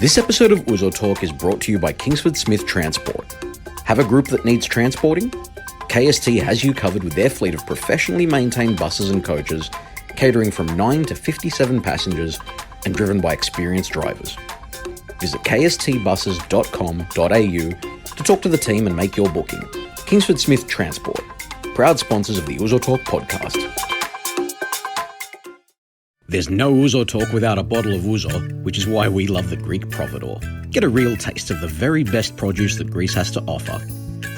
This episode of Ouzo Talk is brought to you by Kingsford Smith Transport. Have a group that needs transporting? KST has you covered with their fleet of professionally maintained buses and coaches, catering from 9 to 57 passengers and driven by experienced drivers. Visit kstbuses.com.au to talk to the team and make your booking. Kingsford Smith Transport, proud sponsors of the Ouzo Talk podcast. There's no Ouzo Talk without a bottle of Ouzo, which is why we love the Greek Providor. Get a real taste of the very best produce that Greece has to offer.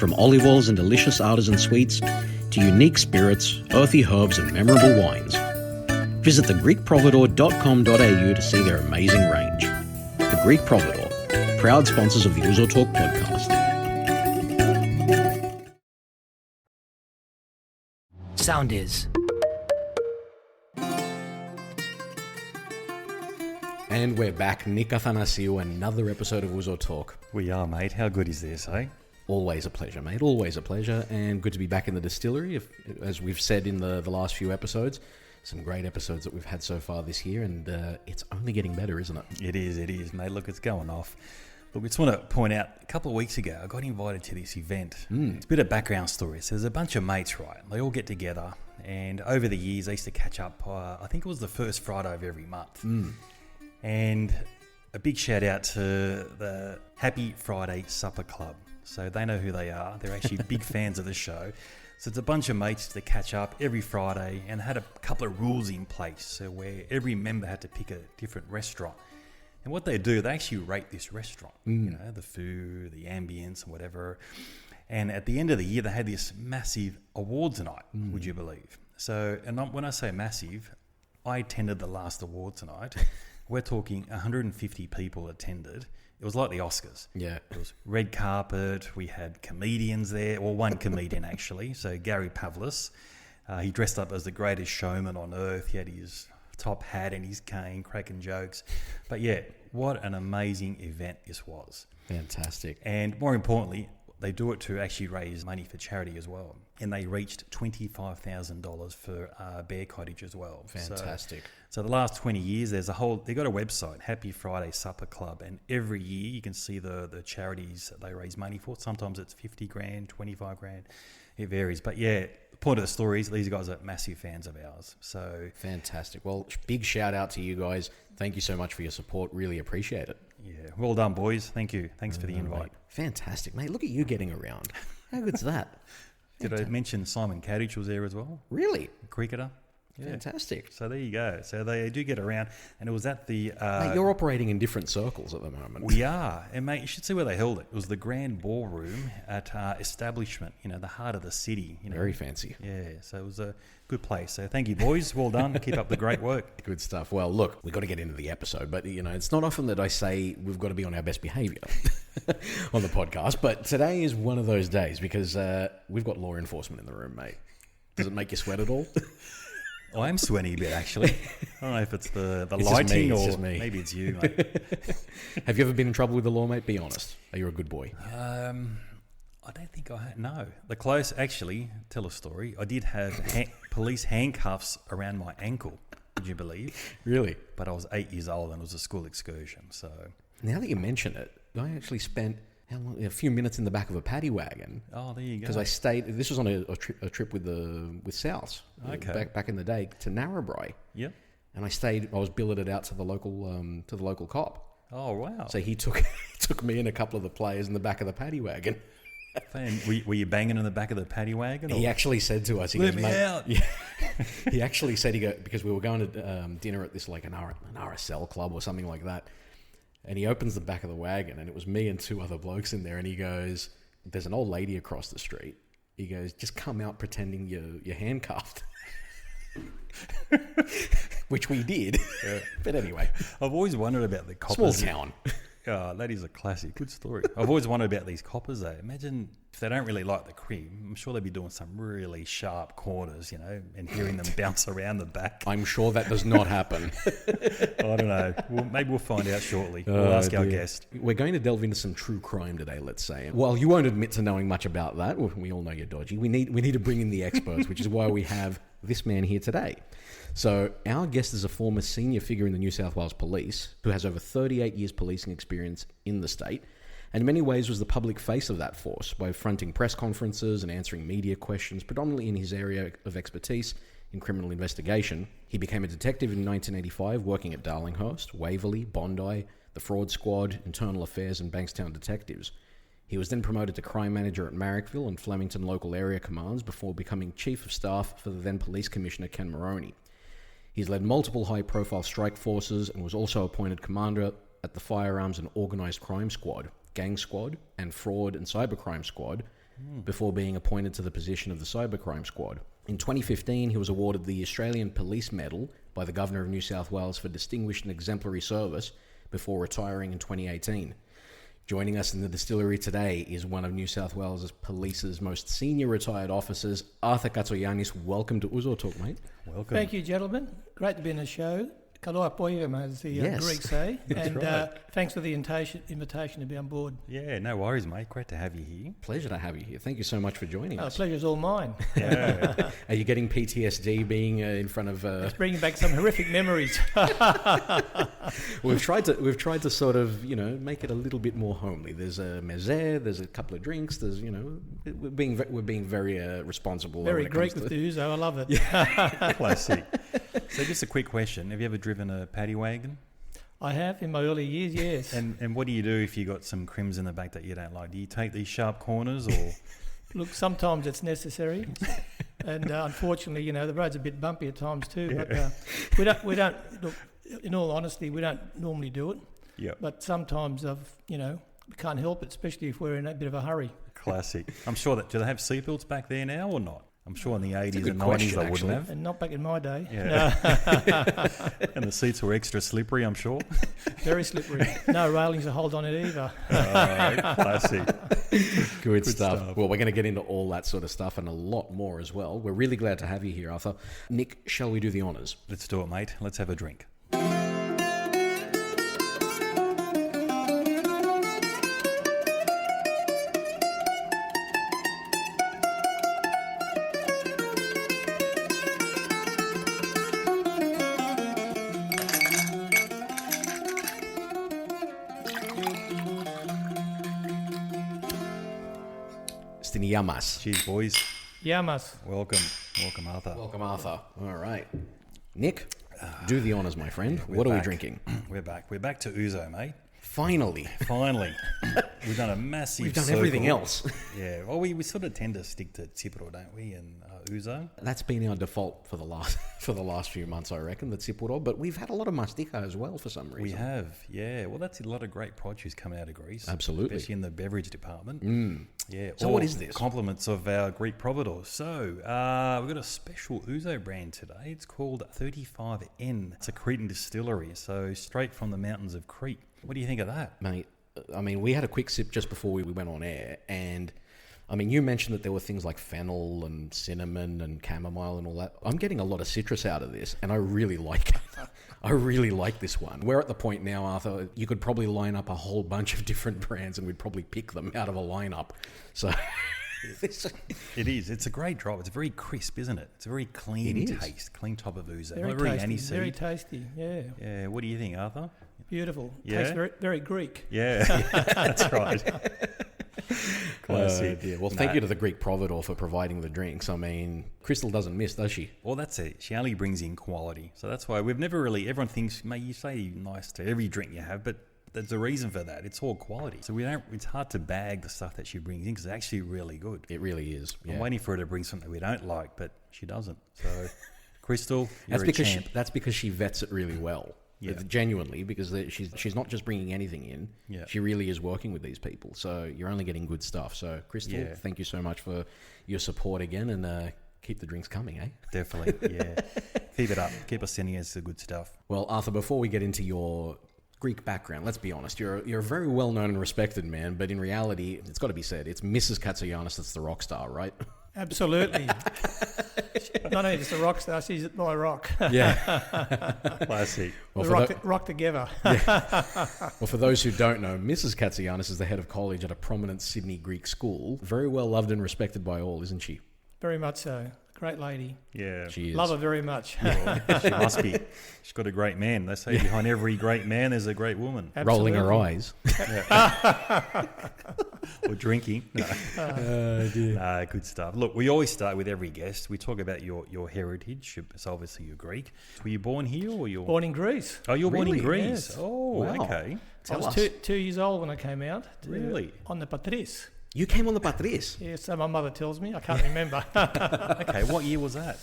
From olive oils and delicious artisan sweets to unique spirits, earthy herbs and memorable wines. Visit thegreekprovidor.com.au to see their amazing range. The Greek Providor, proud sponsors of the Ouzo Talk podcast. Sound is. And we're back, Nick Athanasiou, another episode of Ouzo Talk. We are, mate. How good is this, eh? Always a pleasure, mate. Always a pleasure. And good to be back in the distillery, as we've said in the last few episodes. Some great episodes that we've had so far this year, and it's only getting better, isn't it? It is, mate. Look, it's going off. Look, I just want to point out, a couple of weeks ago, I got invited to this event. It's a bit of background story. So there's a bunch of mates, right? They all get together, and over the years, they used to catch up. I think it was the first Friday of every month. And a big shout out to the Happy Friday Supper Club. So they know who they are. They're actually big fans of the show. So it's a bunch of mates that catch up every Friday and had a couple of rules in place. So where every member had to pick a different restaurant. And what they do, they actually rate this restaurant. You know, the food, the ambience and whatever. And at the end of the year, they had this massive awards night, would you believe? So, and when I say massive, I attended the last awards night. We're talking 150 people attended. It was like the Oscars. Yeah. It was red carpet. We had comedians there. Well, one comedian, actually. So Gary Pavlis. He dressed up as the greatest showman on earth. He had his top hat and his cane, cracking jokes. But yeah, what an amazing event this was. Fantastic. And more importantly, they do it to actually raise money for charity as well. And they reached $25,000 for Bear Cottage as well. Fantastic. So the last 20 years, they've got a website, Happy Friday Supper Club, and every year you can see the charities that they raise money for. Sometimes it's 50 grand, 25 grand. It varies. But yeah, the point of the story is these guys are massive fans of ours. So fantastic. Well, big shout out to you guys. Thank you so much for your support. Really appreciate it. Yeah, well done, boys. Thank you. Thanks for the invite. Mate. Fantastic, mate. Look at you getting around. How good's that? Did I mention Simon Kadich was there as well? Really? Cricketer. Yeah. Fantastic. So there you go. So they do get around, and it was at the... mate, you're operating in different circles at the moment. We are. And mate, you should see where they held it. It was the Grand Ballroom at Establishment, the heart of the city. Very fancy. Yeah, so it was a good place. So thank you, boys. Well done. Keep up the great work. Good stuff. Well, look, we've got to get into the episode, but, it's not often that I say we've got to be on our best behaviour on the podcast, but today is one of those days because we've got law enforcement in the room, mate. Does it make you sweat at all? I am sweating a bit, actually. I don't know if it's the lighting or maybe it's you, mate. Have you ever been in trouble with the law, mate? Be honest. Are you a good boy? I don't think I had. No. Actually, tell a story. I did have police handcuffs around my ankle, would you believe? Really? But I was 8 years old and it was a school excursion, so... Now that you mention it, I actually spent a few minutes in the back of a paddy wagon. Oh, there you go. Because I stayed. This was on a trip with South. Okay. Back in the day to Narrabri. Yep. And I was billeted out to the local cop. Oh wow. So he took me and a couple of the players in the back of the paddy wagon. Man, were you banging in the back of the paddy wagon? Or? He actually said to us, "Let me out." Yeah. He actually said, because we were going to dinner at this like an RSL club or something like that. And he opens the back of the wagon, and it was me and two other blokes in there. And he goes, "There's an old lady across the street." He goes, "Just come out pretending you're handcuffed," which we did. Yeah. But anyway, I've always wondered about the coppers. Small town. Oh, that is a classic. Good story. I've always wondered about these coppers, though. Imagine if they don't really like the cream. I'm sure they'd be doing some really sharp corners, and hearing them bounce around the back. I'm sure that does not happen. I don't know. Maybe we'll find out shortly. We'll ask our guest. We're going to delve into some true crime today, let's say. Well, you won't admit to knowing much about that. We all know you're dodgy. We need to bring in the experts, which is why we have this man here today. So our guest is a former senior figure in the New South Wales Police who has over 38 years policing experience in the state, and in many ways was the public face of that force by fronting press conferences and answering media questions, predominantly in his area of expertise in criminal investigation. He became a detective in 1985, working at Darlinghurst, Waverley, Bondi, the Fraud Squad, Internal Affairs and Bankstown Detectives. He was then promoted to crime manager at Marrickville and Flemington local area commands before becoming chief of staff for the then police commissioner Ken Moroney. He's led multiple high-profile strike forces and was also appointed commander at the Firearms and Organised Crime Squad, Gang Squad, and Fraud and Cybercrime Squad, before being appointed to the position of the Cybercrime Squad. In 2015, he was awarded the Australian Police Medal by the Governor of New South Wales for distinguished and exemplary service before retiring in 2018. Joining us in the distillery today is one of New South Wales Police's most senior retired officers, Arthur Katsogiannis. Welcome to Ouzo Talk, mate. Welcome. Thank you, gentlemen. Great to be in the show. Kaloa poiam, as the Greeks say. And right. Thanks for the invitation to be on board. Yeah, no worries, mate. Great to have you here. Pleasure to have you here. Thank you so much for joining us. The pleasure's all mine. Yeah. Are you getting PTSD being in front of... It's bringing back some horrific memories. We've tried to sort of, make it a little bit more homely. There's a mezze, there's a couple of drinks, there's, we're being very responsible. Very Greek with the Ouzo. I love it. Classic. So just a quick question. Have you ever driven a paddy wagon? I have in my early years, yes. And what do you do if you got some crims in the back that you don't like? Do you take these sharp corners or... Look, sometimes it's necessary. And unfortunately, the road's a bit bumpy at times too. Yeah. But we don't, look, in all honesty, we don't normally do it. Yeah. But sometimes, we can't help it, especially if we're in a bit of a hurry. Classic. I'm sure do they have seatbelts back there now or not? I'm sure in the 80s and 90s question, they wouldn't have. And not back in my day. Yeah. No. And the seats were extra slippery, I'm sure. Very slippery. No railings to hold on it either. Classic. Good stuff. Well, we're going to get into all that sort of stuff and a lot more as well. We're really glad to have you here, Arthur. Nick, shall we do the honours? Let's do it, mate. Let's have a drink. Yamas. Cheers, boys. Yamas. Welcome, Arthur. Welcome, Arthur. All right. Nick, do the honours, my friend. What are we drinking? We're back. We're back to Ouzo, mate. Finally. We've done a massive We've done circle. everything else. Yeah. Well, we sort of tend to stick to Tsipuro, don't we, and Ouzo? That's been our default for the last few months, I reckon, the Tsipuro. But we've had a lot of mastika as well for some reason. We have, yeah. Well, that's a lot of great produce coming out of Greece. Absolutely. Especially in the beverage department. Yeah. So what is this? Compliments of our Greek providor. So we've got a special Ouzo brand today. It's called 35N. It's a Cretan distillery, so straight from the mountains of Crete. What do you think of that? Mate, I mean, we had a quick sip just before we went on air, and I mean, you mentioned that there were things like fennel and cinnamon and chamomile and all that. I'm getting a lot of citrus out of this, and I really like it. I really like this one. We're at the point now, Arthur, you could probably line up a whole bunch of different brands and we'd probably pick them out of a lineup. So it is. It's a great drop. It's very crisp, isn't it? It's a very clean taste, clean top of Ouzo. Very Not really tasty, aniseed. very tasty, yeah. Yeah. What do you think, Arthur? Beautiful. Yeah? Tastes very, very Greek. Yeah, that's right. Classic. Well, thank you to the Greek providor for providing the drinks. I mean, Crystal doesn't miss, does she? Well, that's it. She only brings in quality. So that's why we've never really, everyone thinks, mate, you say nice to every drink you have, but there's a reason for that. It's all quality. So it's hard to bag the stuff that she brings in because it's actually really good. It really is. Yeah. I'm waiting for her to bring something we don't like, but she doesn't. So, Crystal, that's you're because a champ. that's because she vets it really well. Yeah. Genuinely, because she's not just bringing anything in. Yeah. She really is working with these people. So you're only getting good stuff. So Crystal, thank you so much for your support again, and keep the drinks coming, eh? Definitely, yeah. Keep it up. Keep us sending us the good stuff. Well, Arthur, before we get into your Greek background, let's be honest, you're a very well known and respected man, but in reality, it's got to be said, it's Mrs. Katsogiannis that's the rock star, right? Absolutely. Not only just a rock star, she's my rock. Yeah. Classic. Well, rock together. Well, for those who don't know, Mrs. Katsogiannis is the head of college at a prominent Sydney Greek school. Very well loved and respected by all, isn't she? Very much so. Great lady. Yeah. She is. Love her very much. She must be. She's got a great man. They say behind every great man there's a great woman. Rolling her Absolutely. eyes. Or drinking. No. Dear. No, good stuff. Look, we always start with every guest. We talk about your heritage. So obviously you're Greek. Were you born here or you're... Born in Greece. Oh, you're born in Really? Greece. Yes. Oh, Wow. okay. I was 2 years old when I came out. Really? On the Patris. You came on the Patris. Yeah, so my mother tells me. I can't remember. Okay, what year was that?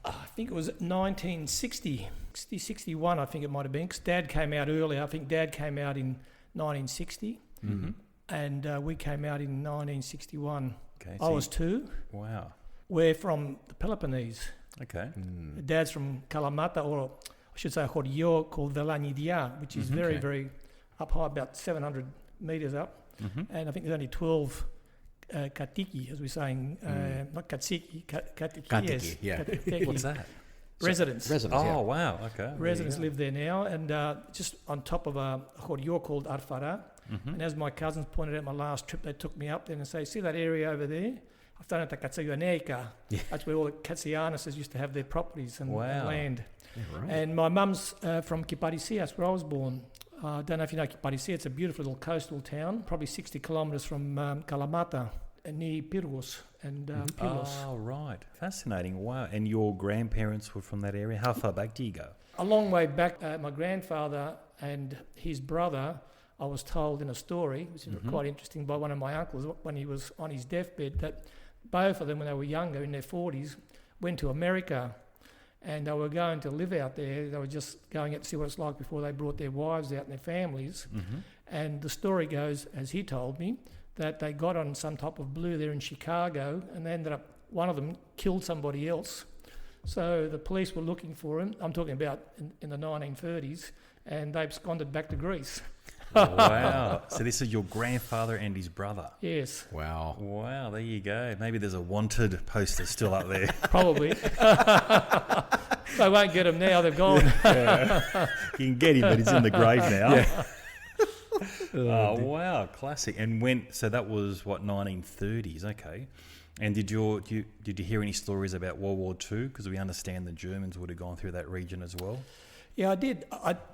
I think it was 1960, 61, I think it might have been, because Dad came out earlier. I think Dad came out in 1960, and we came out in 1961. Okay, I was 2. Wow. We're from the Peloponnese. Okay. Dad's from Kalamata, or I should say Chorio, called Velanidia, which is very, very up high, about 700 metres up. And I think there's only 12 katiki, as we're saying, not katsiki, katiki. Katiki, Yes, yeah. katiki. What's that? Residents. Residents, Oh, yeah. wow. Okay. Residents live there now, and just on top of a chorio called Arfara. And as my cousins pointed out, my last trip, they took me up there and say, see that area over there? I've done it at Katsogiannis. That's where all the Katsogiannis used to have their properties and Wow. land. Yeah, right. And my mum's from Kiparisia, that's where I was born. I don't know if you know Kiparisia, it's a beautiful little coastal town, probably 60 kilometres from Kalamata, near Pyrgos and Pylos. Oh, right. Fascinating. Wow. And your grandparents were from that area? How far back do you go? A long way back, my grandfather and his brother, I was told in a story, which is quite interesting, by one of my uncles when he was on his deathbed, that both of them, when they were younger, in their 40s, went to America. And they were going to live out there. They were just going out to see what it's like before they brought their wives out and their families. And the story goes, as he told me, that they got on some type of blue there in Chicago, and they ended up, one of them killed somebody else. So the police were looking for him. I'm talking about in the 1930s, and they absconded back to Greece. Wow. So this is your grandfather and his brother. Yes, Wow. Wow, there you go. Maybe there's a wanted poster still up there. probably. They won't get him now, they've gone. You can get him, but he's in the grave now. Yeah. Oh, wow, classic. And so that was, what, 1930s, okay. And did you hear any stories about World War II? Because we understand the Germans would have gone through that region as well. Yeah, I did.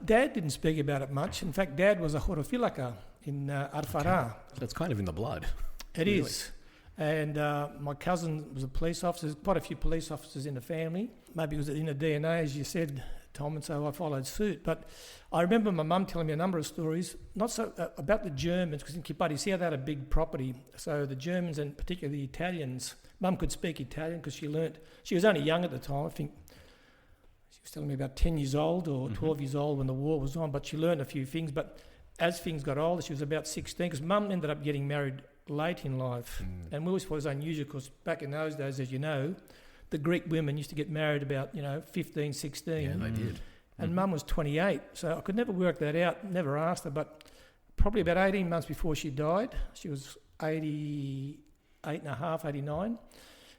Dad didn't speak about it much. In fact, Dad was a horofilaka in Arfara. So it's kind of in the blood. It is. And my cousin was a police officer. There's quite a few police officers in the family. Maybe it was in the DNA, as you said, Tom, and so I followed suit. But I remember my mum telling me a number of stories, not so about the Germans, because in Kiparisia they had a big property. So the Germans, and particularly the Italians, Mum could speak Italian because she was only young at the time. I think she was telling me about 10 years old or 12 years old when the war was on, but she learned a few things. But as things got older, she was about 16, because Mum ended up getting married late in life. And we always thought it was unusual because back in those days, as you know, the Greek women used to get married about, 15, 16. Yeah, they did. And Mum was 28, so I could never work that out, never asked her, but probably about 18 months before she died, she was 88 and a half, 89.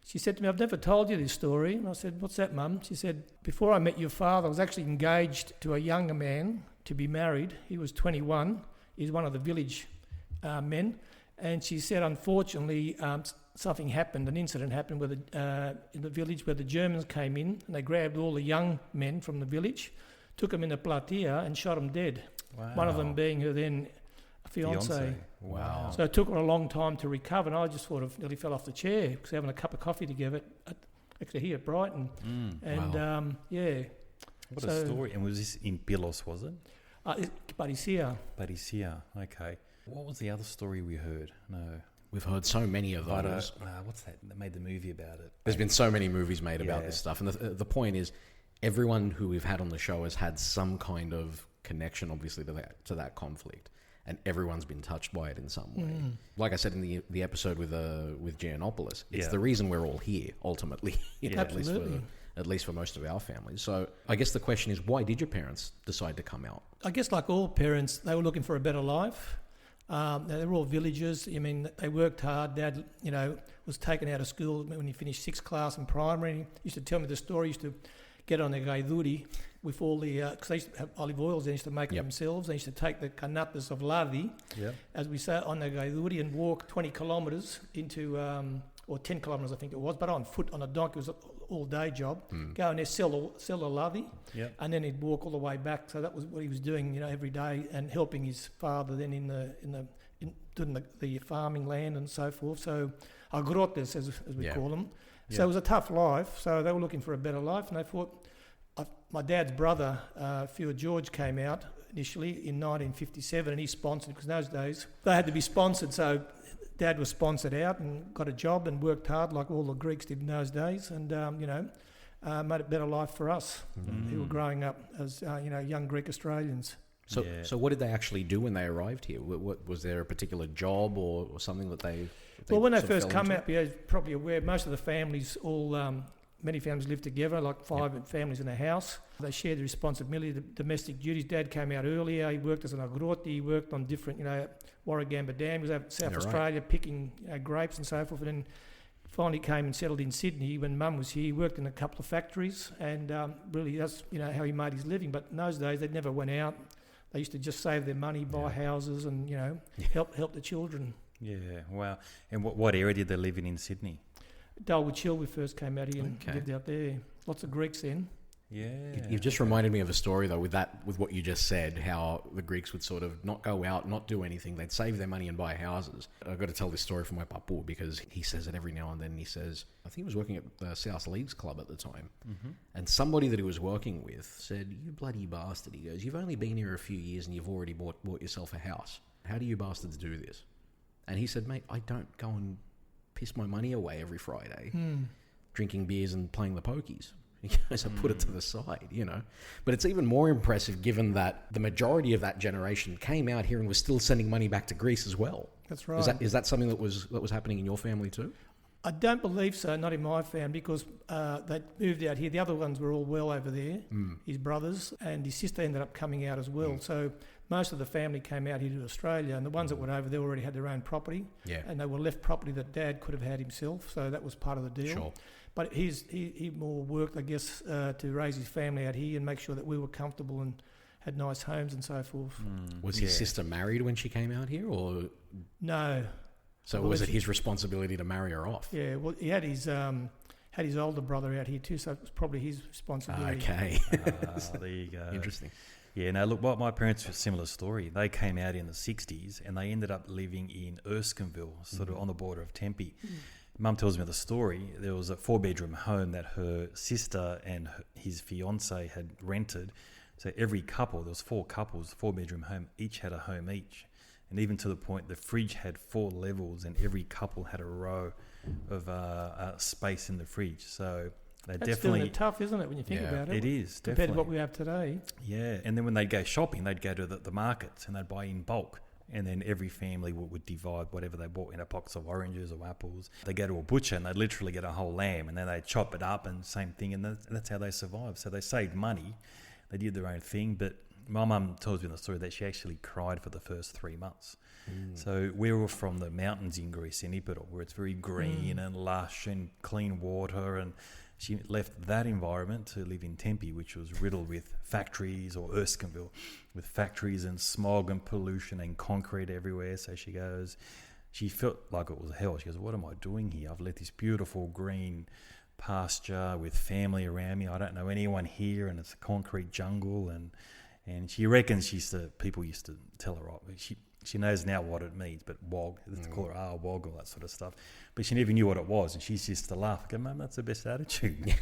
She said to me, I've never told you this story. And I said, what's that, Mum? She said, before I met your father, I was actually engaged to a younger man to be married. He was 21. He's one of the village men. And she said, unfortunately, something happened, an incident happened in the village where the Germans came in and they grabbed all the young men from the village, took them in a platea and shot them dead. Wow. One of them being her then fiancé. Wow. So it took her a long time to recover, and I just sort of nearly fell off the chair because having a cup of coffee together actually here at Brighton. And yeah. What a story. And was this in Pylos, was it? Parissia. Parissia, okay. What was the other story we heard? No. We've heard so many of those. What's that? They made the movie about it. There's been so many movies made about this stuff. And the point is, everyone who we've had on the show has had some kind of connection, obviously, to that conflict. And everyone's been touched by it in some way. Like I said in the episode with Giannopoulos, it's the reason we're all here, ultimately. Absolutely. At least for most of our families. So I guess the question is, why did your parents decide to come out? I guess like all parents, they were looking for a better life. They were all villagers. I mean, they worked hard. Dad, was taken out of school when he finished 6th class in primary. He used to tell me the story. He used to get on the gaiduri with all the... Because they used to have olive oils. They used to make it themselves. They used to take the kanapas of lardi, as we say, on the gaiduri and walk 20 kilometres into or 10 kilometres I think it was, but on foot on a donkey. It was an all-day job. Go in there, sell a lovey, and then he'd walk all the way back. So that was what he was doing, every day, and helping his father then in doing the farming land and so forth. So agrotes, as we call them. So it was a tough life. So they were looking for a better life, and they thought. My dad's brother, Phil George, came out initially in 1957, and he sponsored, because in those days they had to be sponsored. So Dad was sponsored out and got a job and worked hard like all the Greeks did in those days, and made a better life for us who were growing up as young Greek Australians. So what did they actually do when they arrived here? What was there a particular job or something that they well, when they sort of first fell come into? out, you're probably aware, most of the families many families lived together, like five families in a house. They shared the responsibility, the domestic duties. Dad came out earlier. He worked as an agrote. He worked on different, Warragamba Dam. He was out in South Australia picking grapes and so forth. And then finally came and settled in Sydney when Mum was here. He worked in a couple of factories, and really that's how he made his living. But in those days, they never went out. They used to just save their money, buy houses, and help the children. Yeah, wow. And what area did they live in Sydney? Dulwich Hill, we first came out here and lived out there. Lots of Greeks then. Yeah. You've just reminded me of a story, though, with what you just said, how the Greeks would sort of not go out, not do anything. They'd save their money and buy houses. I've got to tell this story from my papu because he says it every now and then. He says, I think he was working at the South Leagues Club at the time, and somebody that he was working with said, "You bloody bastard," he goes, "you've only been here a few years and you've already bought yourself a house. How do you bastards do this?" And he said, "Mate, I don't go and piss my money away every Friday drinking beers and playing the pokies." He goes, "I put it to the side, But it's even more impressive given that the majority of that generation came out here and was still sending money back to Greece as well. That's right. Is that something that was happening in your family too? I don't believe so, not in my family, because they moved out here. The other ones were all well over there, his brothers, and his sister ended up coming out as well. So most of the family came out here to Australia, and the ones that went over there already had their own property, and they were left property that Dad could have had himself, so that was part of the deal. Sure. But he more worked, I guess, to raise his family out here and make sure that we were comfortable and had nice homes and so forth. Was his sister married when she came out here, or...? No. So was it his responsibility to marry her off? Yeah, well, he had his older brother out here too, so it was probably his responsibility. Okay. There you go. Interesting. Yeah, no, look, my parents were a similar story. They came out in the 60s and they ended up living in Erskineville, sort of on the border of Tempe. Mum tells me the story. There was a 4-bedroom home that her sister and his fiancé had rented. So every couple, there was 4 couples, 4-bedroom home, each had a home each. And even to the point the fridge had 4 levels and every couple had a row of space in the fridge. So That's definitely doing it tough, isn't it, when you think about it? It is, compared definitely. to what we have today. Yeah, and then when they'd go shopping, they'd go to the markets and they'd buy in bulk. And then every family would divide whatever they bought in a box of oranges or apples. They'd go to a butcher and they'd literally get a whole lamb and then they'd chop it up and same thing. And that's how they survived. So they saved money. They did their own thing. But my mum tells me in the story that she actually cried for the first 3 months. So we were from the mountains in Greece, in Ipidol, where it's very green and lush and clean water. And she left that environment to live in Tempe, which was riddled with factories, or Erskineville, with factories and smog and pollution and concrete everywhere. So she felt like it was hell. She goes, "What am I doing here? I've left this beautiful green pasture with family around me. I don't know anyone here, and it's a concrete jungle." And she reckons people used to tell her, she knows now what it means, but wog, they call her wog, all that sort of stuff. But she never knew what it was, and she used to laugh. I go, "Mum, that's the best attitude."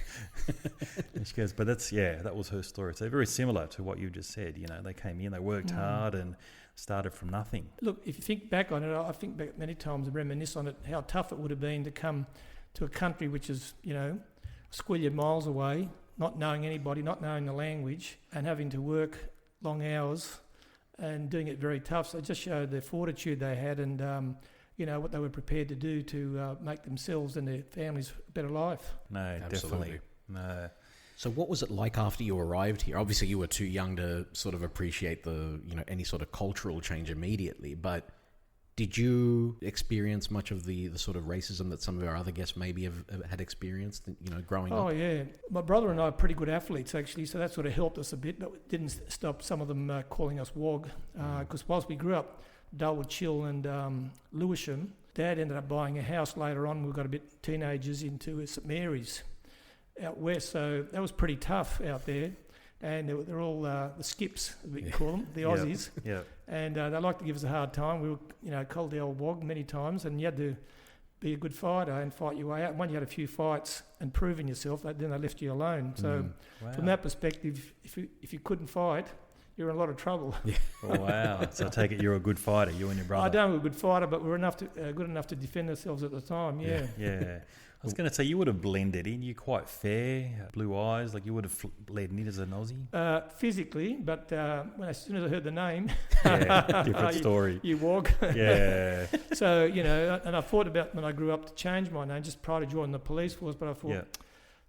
And she goes, but that was her story. So very similar to what you just said. They came in, they worked hard and started from nothing. Look, if you think back on it, I think back many times and reminisce on it, how tough it would have been to come to a country which is, a squillion miles away, not knowing anybody, not knowing the language, and having to work long hours and doing it very tough. So it just showed the fortitude they had and, what they were prepared to do to make themselves and their families a better life. No, Absolutely. Definitely. No. So what was it like after you arrived here? Obviously you were too young to sort of appreciate any sort of cultural change immediately, but did you experience much of the sort of racism that some of our other guests maybe have had experienced, growing up? Oh, yeah. My brother and I are pretty good athletes, actually, so that sort of helped us a bit, but it didn't stop some of them calling us wog, because whilst we grew up Dulwich Hill and Lewisham, Dad ended up buying a house later on. We got a bit teenagers into St Mary's out west, so that was pretty tough out there. And they're all the skips, as we call them, the Aussies. Yeah. And they like to give us a hard time. We were, called the old wog many times, and you had to be a good fighter and fight your way out. When you had a few fights and proven yourself, then they left you alone. So from that perspective, if you couldn't fight, you're in a lot of trouble. Yeah. Oh, wow. So I take it you're a good fighter, you and your brother. I don't know, a good fighter, but we're good enough to defend ourselves at the time, yeah. Yeah. I was going to say, you would have blended in. You're quite fair, blue eyes, like you would have blended in as an Aussie. Physically, but as soon as I heard the name... different story. You wog. Yeah. So, and I thought about when I grew up to change my name just prior to joining the police force, but I thought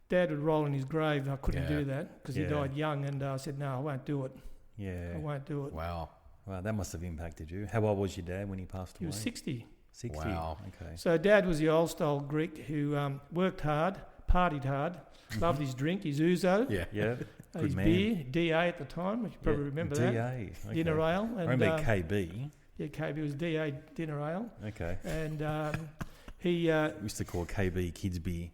Dad would roll in his grave and I couldn't do that because he died young, and I said, no, I won't do it. Yeah. I won't do it. Wow, that must have impacted you. How old was your dad when he passed away? He was 60. 60. Wow. Okay. So Dad was the old style Greek who worked hard, partied hard, loved his drink, his Ouzo. Yeah. Good his man. beer, DA at the time. You probably remember that. DA. Okay. Dinner ale. And, I remember KB. Yeah, KB was DA dinner ale. Okay. And he we used to call KB kids beer.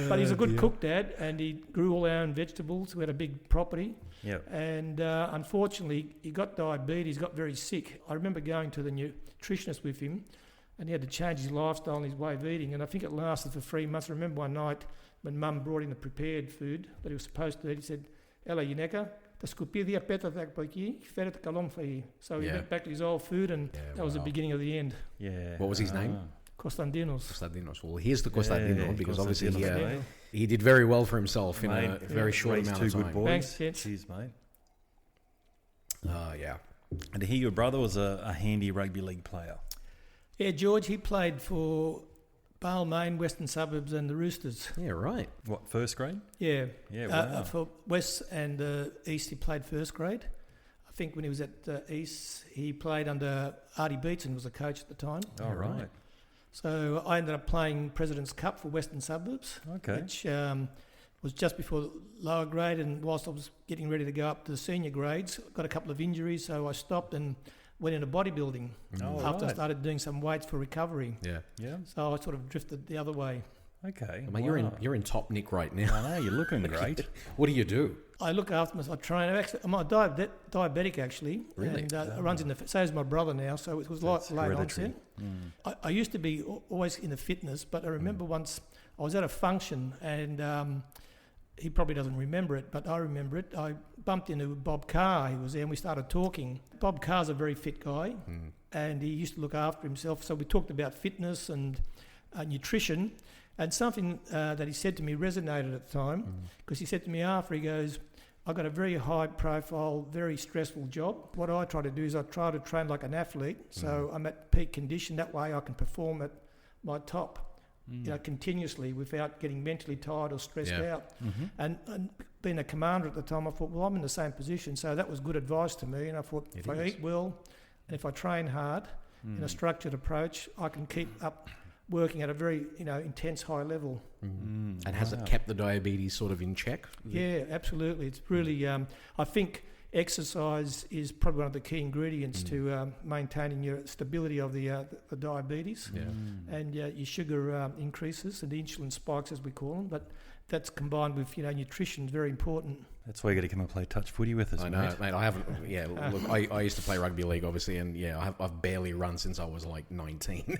But he's a good cook, Dad, and he grew all our own vegetables. We had a big property. Yep. And unfortunately, he got diabetes, got very sick. I remember going to the nutritionist with him, and he had to change his lifestyle and his way of eating. And I think it lasted for 3 months. I remember one night when Mum brought in the prepared food that he was supposed to eat, he said, "Ella, Yineka, the scupidia peta tak paki, ferret kalom fahi." So he went back to his old food, and that was the beginning of the end. Yeah. What was his name? Kostandinos. Well, here's the Kostandino because obviously he did very well for himself in a very short amount of time. Good boys. Thanks, gents. Cheers, mate. Yeah. And to hear your brother was a handy rugby league player. Yeah, George, he played for Balmain, Western Suburbs and the Roosters. Yeah, right. What, first grade? Yeah. Yeah, wow. For West and East, he played first grade. I think when he was at East, he played under Artie Beetson, was the coach at the time. Oh, right. So I ended up playing President's Cup for Western Suburbs, which was just before lower grade, and whilst I was getting ready to go up to the senior grades, got a couple of injuries, so I stopped and went into bodybuilding after I started doing some weights for recovery. Yeah. So I sort of drifted the other way. Okay. Mate, you're in top nick right now. I know, you're looking great. What do you do? I look after myself. I train. Actually, I'm a diabetic actually. Really? And it runs in the. So is my brother now. So it was like late onset. I used to be always into fitness, but I remember once I was at a function, and he probably doesn't remember it, but I remember it. I bumped into Bob Carr. He was there, and we started talking. Bob Carr's a very fit guy, and he used to look after himself. So we talked about fitness and nutrition. And something that he said to me resonated at the time, because he said to me after, he goes, "I've got a very high profile, very stressful job. What I try to do is I try to train like an athlete, so I'm at peak condition. That way I can perform at my top, continuously without getting mentally tired or stressed out." And being a commander at the time, I thought, well, I'm in the same position. So that was good advice to me. And I thought, if I eat well and if I train hard in a structured approach, I can keep up working at a very, intense high level. And has it kept the diabetes sort of in check? Yeah, absolutely. It's really, I think exercise is probably one of the key ingredients to maintaining your stability of the diabetes. Yeah. And your sugar increases and the insulin spikes, as we call them. But that's combined with, nutrition is very important. That's why you got to come and play touch footy with us, I know, mate. I haven't. Yeah, look, I used to play rugby league, obviously, and I've barely run since I was like 19.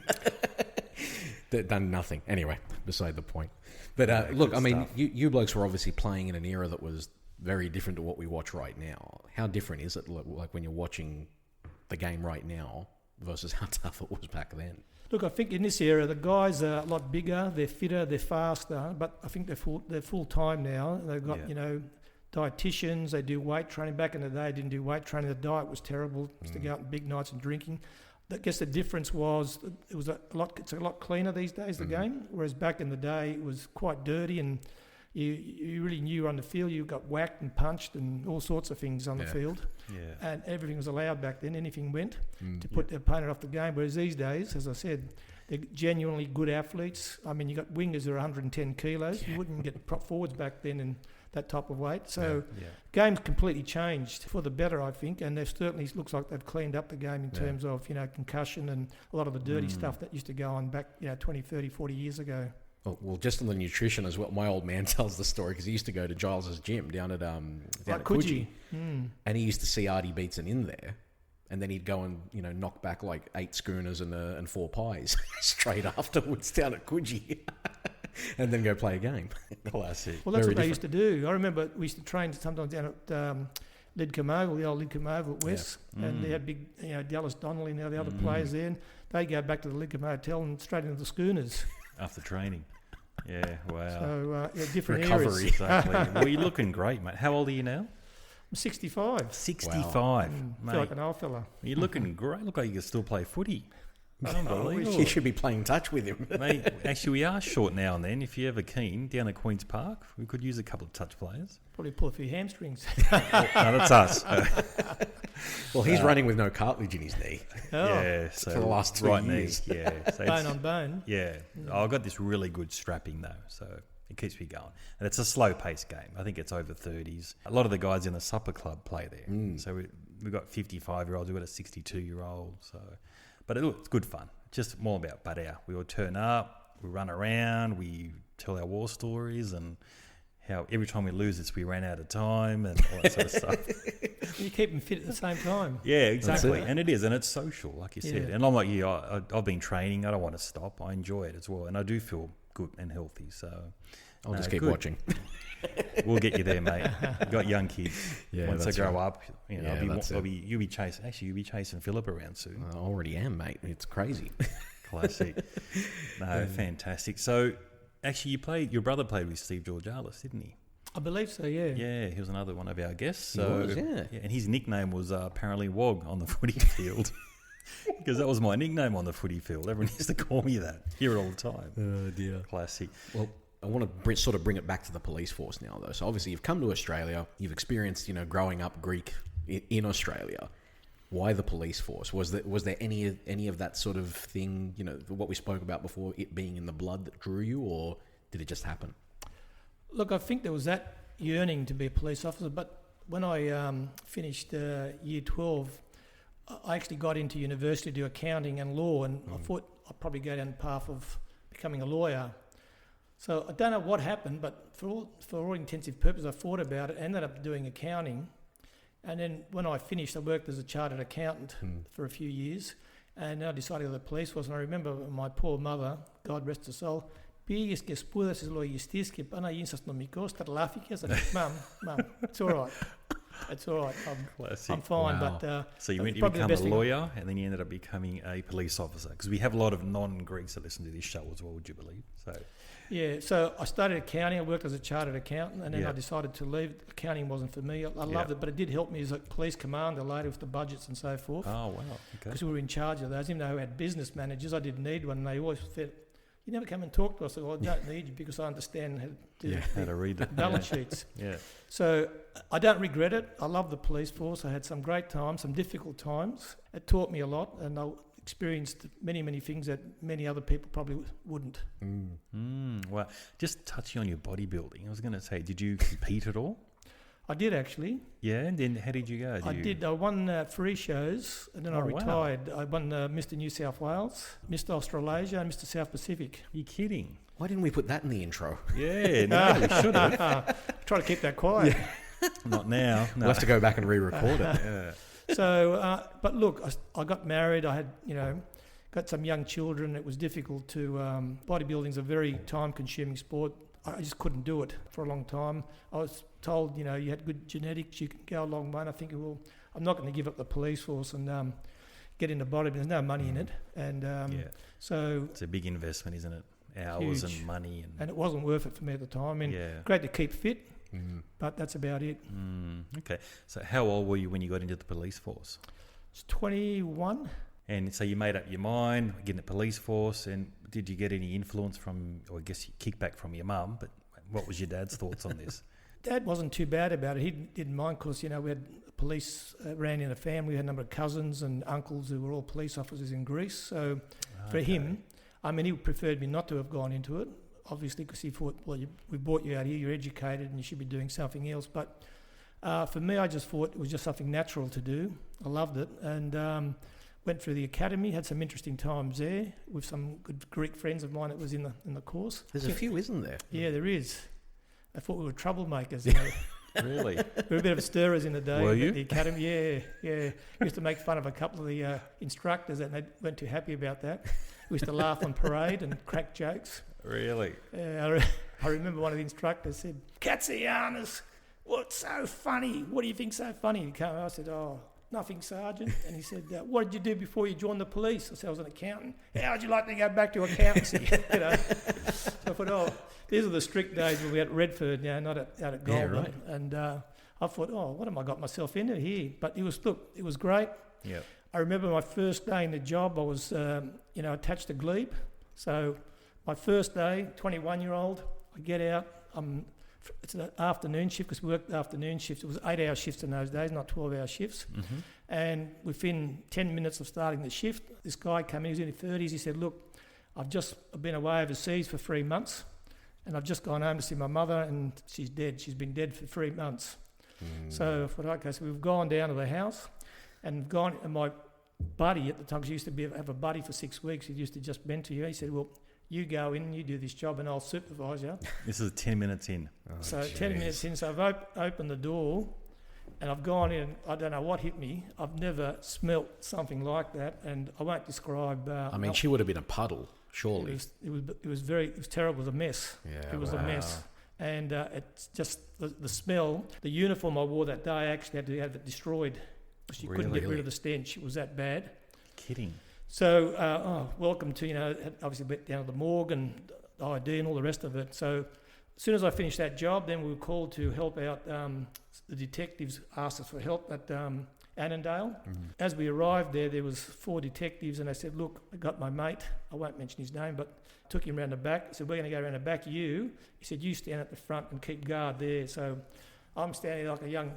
Done nothing. Anyway, beside the point. But look, I mean, you blokes were obviously playing in an era that was very different to what we watch right now. How different is it, like when you're watching the game right now versus how tough it was back then? Look, I think in this era, the guys are a lot bigger, they're fitter, they're faster, but I think they're full time now. They've got, dietitians, they do weight training. Back in the day, they didn't do weight training. The diet was terrible. Used to go out on big nights and drinking. I guess the difference was it's a lot cleaner these days, the game, whereas back in the day it was quite dirty, and you really knew on the field. You got whacked and punched and all sorts of things on the field. Yeah. And everything was allowed back then. Anything went to put the opponent off the game. Whereas these days, as I said, they're genuinely good athletes. I mean, you got wingers who are 110 kilos. You wouldn't get prop forwards back then in that type of weight. So game's completely changed for the better, I think. And they've certainly looks like they've cleaned up the game in terms of, concussion and a lot of the dirty stuff that used to go on back, 20, 30, 40 years ago. Oh, well, just on the nutrition as well. My old man tells the story because he used to go to Giles's gym down at Coogee. And he used to see Artie Beetson in there. And then he'd go and, knock back like 8 schooners and 4 pies straight afterwards down at Coogee. And then go play a game. Classic. Well, that's what they used to do. I remember we used to train sometimes down at Lidcombe Oval, the old Lidcombe Oval at West. And they had big, Dallas Donnelly and the other players there. And they go back to the Lidcombe Hotel and straight into the schooners. After training. Yeah, wow. So, different Recovery. eras. Exactly. Well, you're looking great, mate. How old are you now? I'm 65. 65, Feel like an old fella. You're looking great. Look like you can still play footy. Unbelievable. You should be playing touch with him. Mate, actually, we are short now and then. If you're ever keen, down at Queen's Park, we could use a couple of touch players. Probably pull a few hamstrings. No, that's us. Well, he's running with no cartilage in his knee. Yeah, so for the last 2 years. Knee, yeah. So bone on bone. Yeah. I've got this really good strapping, though, so it keeps me going. And it's a slow-paced game. I think it's over 30s. A lot of the guys in the supper club play there. So we've got 55-year-olds, we've got a 62-year-old, so... But it's good fun. Just more about butt out. We all turn up, we run around, we tell our war stories and how every time we lose this, we ran out of time and all that sort of stuff. You keep them fit at the same time. Yeah, exactly. And it is, and it's social, like you said. And I'm like you, I've been training. I don't want to stop. I enjoy it as well. And I do feel good and healthy. So I'll just keep watching. We'll get you there, mate. You've got young kids. Yeah, once they grow up, you'll be chasing Philip around soon. I already am, mate. It's crazy. Classic. No, fantastic. So, actually, your brother played with Steve Georgalis, didn't he? I believe so, yeah. Yeah, he was another one of our guests. So, he was, and his nickname was apparently Wog on the footy field. Because that was my nickname on the footy field. Everyone used to call me that. Hear it all the time. Oh, dear. Classic. Well, I want to sort of bring it back to the police force now, though. So obviously you've come to Australia, you've experienced, growing up Greek in Australia. Why the police force? Was there any of that sort of thing, what we spoke about before, it being in the blood that drew you, or did it just happen? Look, I think there was that yearning to be a police officer, but when I finished year 12, I actually got into university to do accounting and law, and I thought I'd probably go down the path of becoming a lawyer. So I don't know what happened, but for all intensive purposes, I thought about it, ended up doing accounting. And then when I finished, I worked as a chartered accountant for a few years. And then I decided to go to the police force. And I remember my poor mother, God rest her soul, πήγες και σπούδασες λογιστής και πάνε να γίνεις αστυνομικός, τρελάθηκες. I said, Mum, it's all right. It's all right. I'm fine. Wow. But so you become a lawyer and then you ended up becoming a police officer, because we have a lot of non-Greeks that listen to this show as well, would you believe? So I started accounting. I worked as a chartered accountant, and then I decided to leave. Accounting wasn't for me. I loved it, but it did help me as a police commander later with the budgets and so forth. Oh, wow. Okay. Because we were in charge of those. Even though we had business managers, I didn't need one. And they always said, you never come and talk to us. I said, well, I don't need you because I understand how to read the balance sheets. Yeah. So I don't regret it. I love the police force. I had some great times, some difficult times. It taught me a lot, and I experienced many, many things that many other people probably wouldn't. Well, just touching on your bodybuilding, I was going to say, did you compete at all? I did, actually. Yeah, and then how did you go? I did. I won 3 shows, and then I retired. Wow. I won Mr. New South Wales, Mr. Australasia, and Mr. South Pacific. Are you kidding? Why didn't we put that in the intro? Yeah, no, we should have. Try to keep that quiet. Yeah. Not now. No. We'll have to go back and re-record it. Yeah. So, but look, I got married. I had, got some young children. It was difficult to. Bodybuilding's a very time-consuming sport. I just couldn't do it for a long time. I was told, you had good genetics, you can go a long way. And I think, well, I'm not going to give up the police force and get into bodybuilding. There's no money in it, and so it's a big investment, isn't it? Hours huge. And money, and it wasn't worth it for me at the time. Great to keep fit. But that's about it. Okay. So how old were you when you got into the police force? It's 21. And so you made up your mind, getting the police force, and did you get any influence from, or I guess kickback from your mum, but What was your dad's thoughts on this? Dad wasn't too bad about it. He didn't mind because, we had police ran in a family. We had a number of cousins and uncles who were all police officers in Greece. So for him, he preferred me not to have gone into it, obviously, because he thought, well, we brought you out here, you're educated and you should be doing something else. But for me, I just thought it was just something natural to do. I loved it. And went through the academy, had some interesting times there with some good Greek friends of mine that was in the course. There's a few, isn't there? Yeah, there is. I thought we were troublemakers. Really? We were a bit of stirrers in the day. Were at you? The academy, yeah. We used to make fun of a couple of the instructors and they weren't too happy about that. We used to laugh on parade and crack jokes. Really? I remember one of the instructors said, "Katsogiannis, what's so funny? What do you think's so funny?" He came over, I said, "Oh, nothing, Sergeant." And he said, "What did you do before you joined the police?" I said, "I was an accountant." "How would you like to go back to accountancy?" So I thought, these are the strict days when we at Redford, not out at Goulburn. Yeah, right. And I thought, what have I got myself into here? But it was great. Yeah. I remember my first day in the job, I was, attached to glebe. So my first day, 21-year-old, I get out. It's an afternoon shift because we worked afternoon shifts. It was 8-hour shifts in those days, not 12-hour shifts. Mm-hmm. And within 10 minutes of starting the shift, this guy came in, he was in his 30s. He said, "Look, I've just been away overseas for 3 months and I've just gone home to see my mother and she's dead. She's been dead for 3 months." So I thought, okay, so we've gone down to the house and my buddy at the time, because he used to have a buddy for 6 weeks, he used to just mentor you. He said, "Well, you go in, you do this job and I'll supervise you." This is 10 minutes in. So 10 minutes in, so I've opened the door and I've gone in. I don't know what hit me. I've never smelt something like that, and I won't describe. She would have been a puddle, surely. It was terrible. It was a mess. Yeah, it was a mess, and it's just the smell. The uniform I wore that day, I actually had to have it destroyed because you couldn't get rid of the stench. It was that bad. Kidding. So welcome to obviously went down to the morgue and the ID and all the rest of it. So as soon as I finished that job, then we were called to help out. The detectives asked us for help at Annandale. Mm-hmm. As we arrived there was 4 detectives, and they said, "Look, I got my mate. I won't mention his name, but took him around the back." I said, "We're going to go around the back. He said, "You stand at the front and keep guard there." So I'm standing like a young,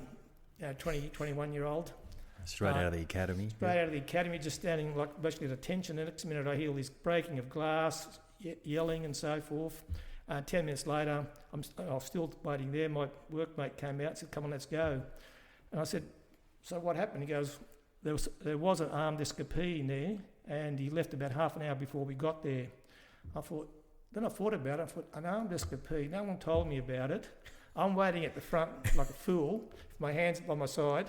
20, 21-year-old. Straight out of the academy. Straight out of the academy, just standing like basically at attention. The next minute I hear this breaking of glass, yelling and so forth. 10 minutes later, I was still waiting there. My workmate came out and said, "Come on, let's go." And I said, "So what happened?" He goes, there was an armed escapee in there, and he left about half an hour before we got there. Then I thought about it. I thought, an armed escapee, no one told me about it. I'm waiting at the front like a fool, with my hands by my side.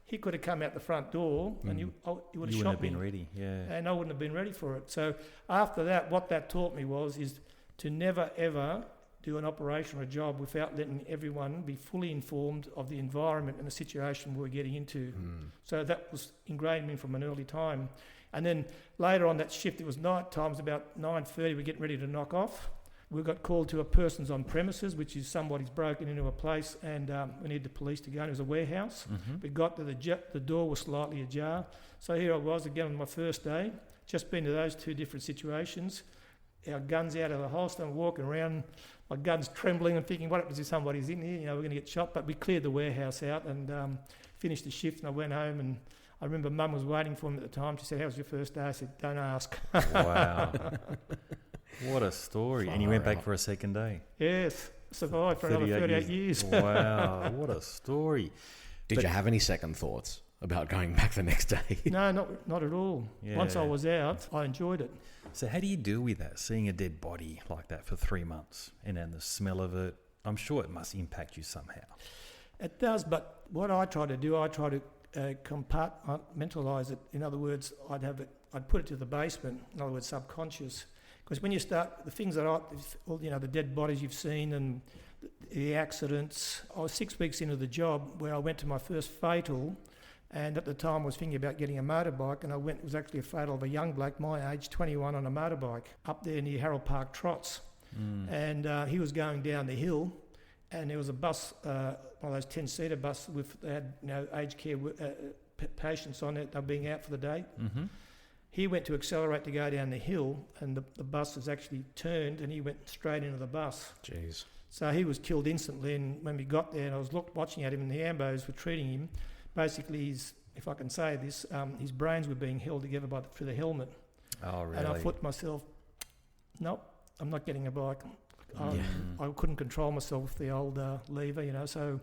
He could have come out the front door and he would have shot me. You wouldn't have been ready, yeah. And I wouldn't have been ready for it. So after that, what that taught me is to never, ever do an operation or a job without letting everyone be fully informed of the environment and the situation we're getting into. So that was ingrained in me from an early time. And then later on that shift, it was night time, it was about 9:30, we're getting ready to knock off. We got called to a person's on premises, which is somebody's broken into a place, and we needed the police to go. And it was a warehouse. Mm-hmm. We got to the door was slightly ajar. So here I was again on my first day, just been to those 2 different situations. Our guns out of the holster and walking around, my gun's trembling and thinking, what happens if somebody's in here? We're going to get shot. But we cleared the warehouse out and finished the shift, and I went home, and I remember Mum was waiting for me at the time. She said, "How was your first day?" I said, "Don't ask." Wow. What a story. And you went back for a second day? Yes. Survived for another 38 years. Wow, what a story. Did you have any second thoughts about going back the next day? No, not at all. Yeah. Once I was out, I enjoyed it. So how do you deal with that, seeing a dead body like that for 3 months and then the smell of it? I'm sure it must impact you somehow. It does, but what I try to do, compartmentalise it. In other words, I'd put it to the basement, in other words, subconscious. Because when you start, the things that the dead bodies you've seen and the accidents, I was 6 weeks into the job where I went to my first fatal, and at the time I was thinking about getting a motorbike, and it was actually a fatal of a young bloke, my age, 21, on a motorbike, up there near Harold Park Trots. And he was going down the hill, and there was a bus, one of those 10-seater buses they had aged care patients on it, they were being out for the day. Mm-hmm. He went to accelerate to go down the hill, and the bus was actually turned, and he went straight into the bus. Jeez. So he was killed instantly, and when we got there and I was watching at him and the ambos were treating him, basically if I can say this, his brains were being held together through the helmet. Oh, really? And I thought to myself, nope, I'm not getting a bike. I couldn't control myself with the old lever, so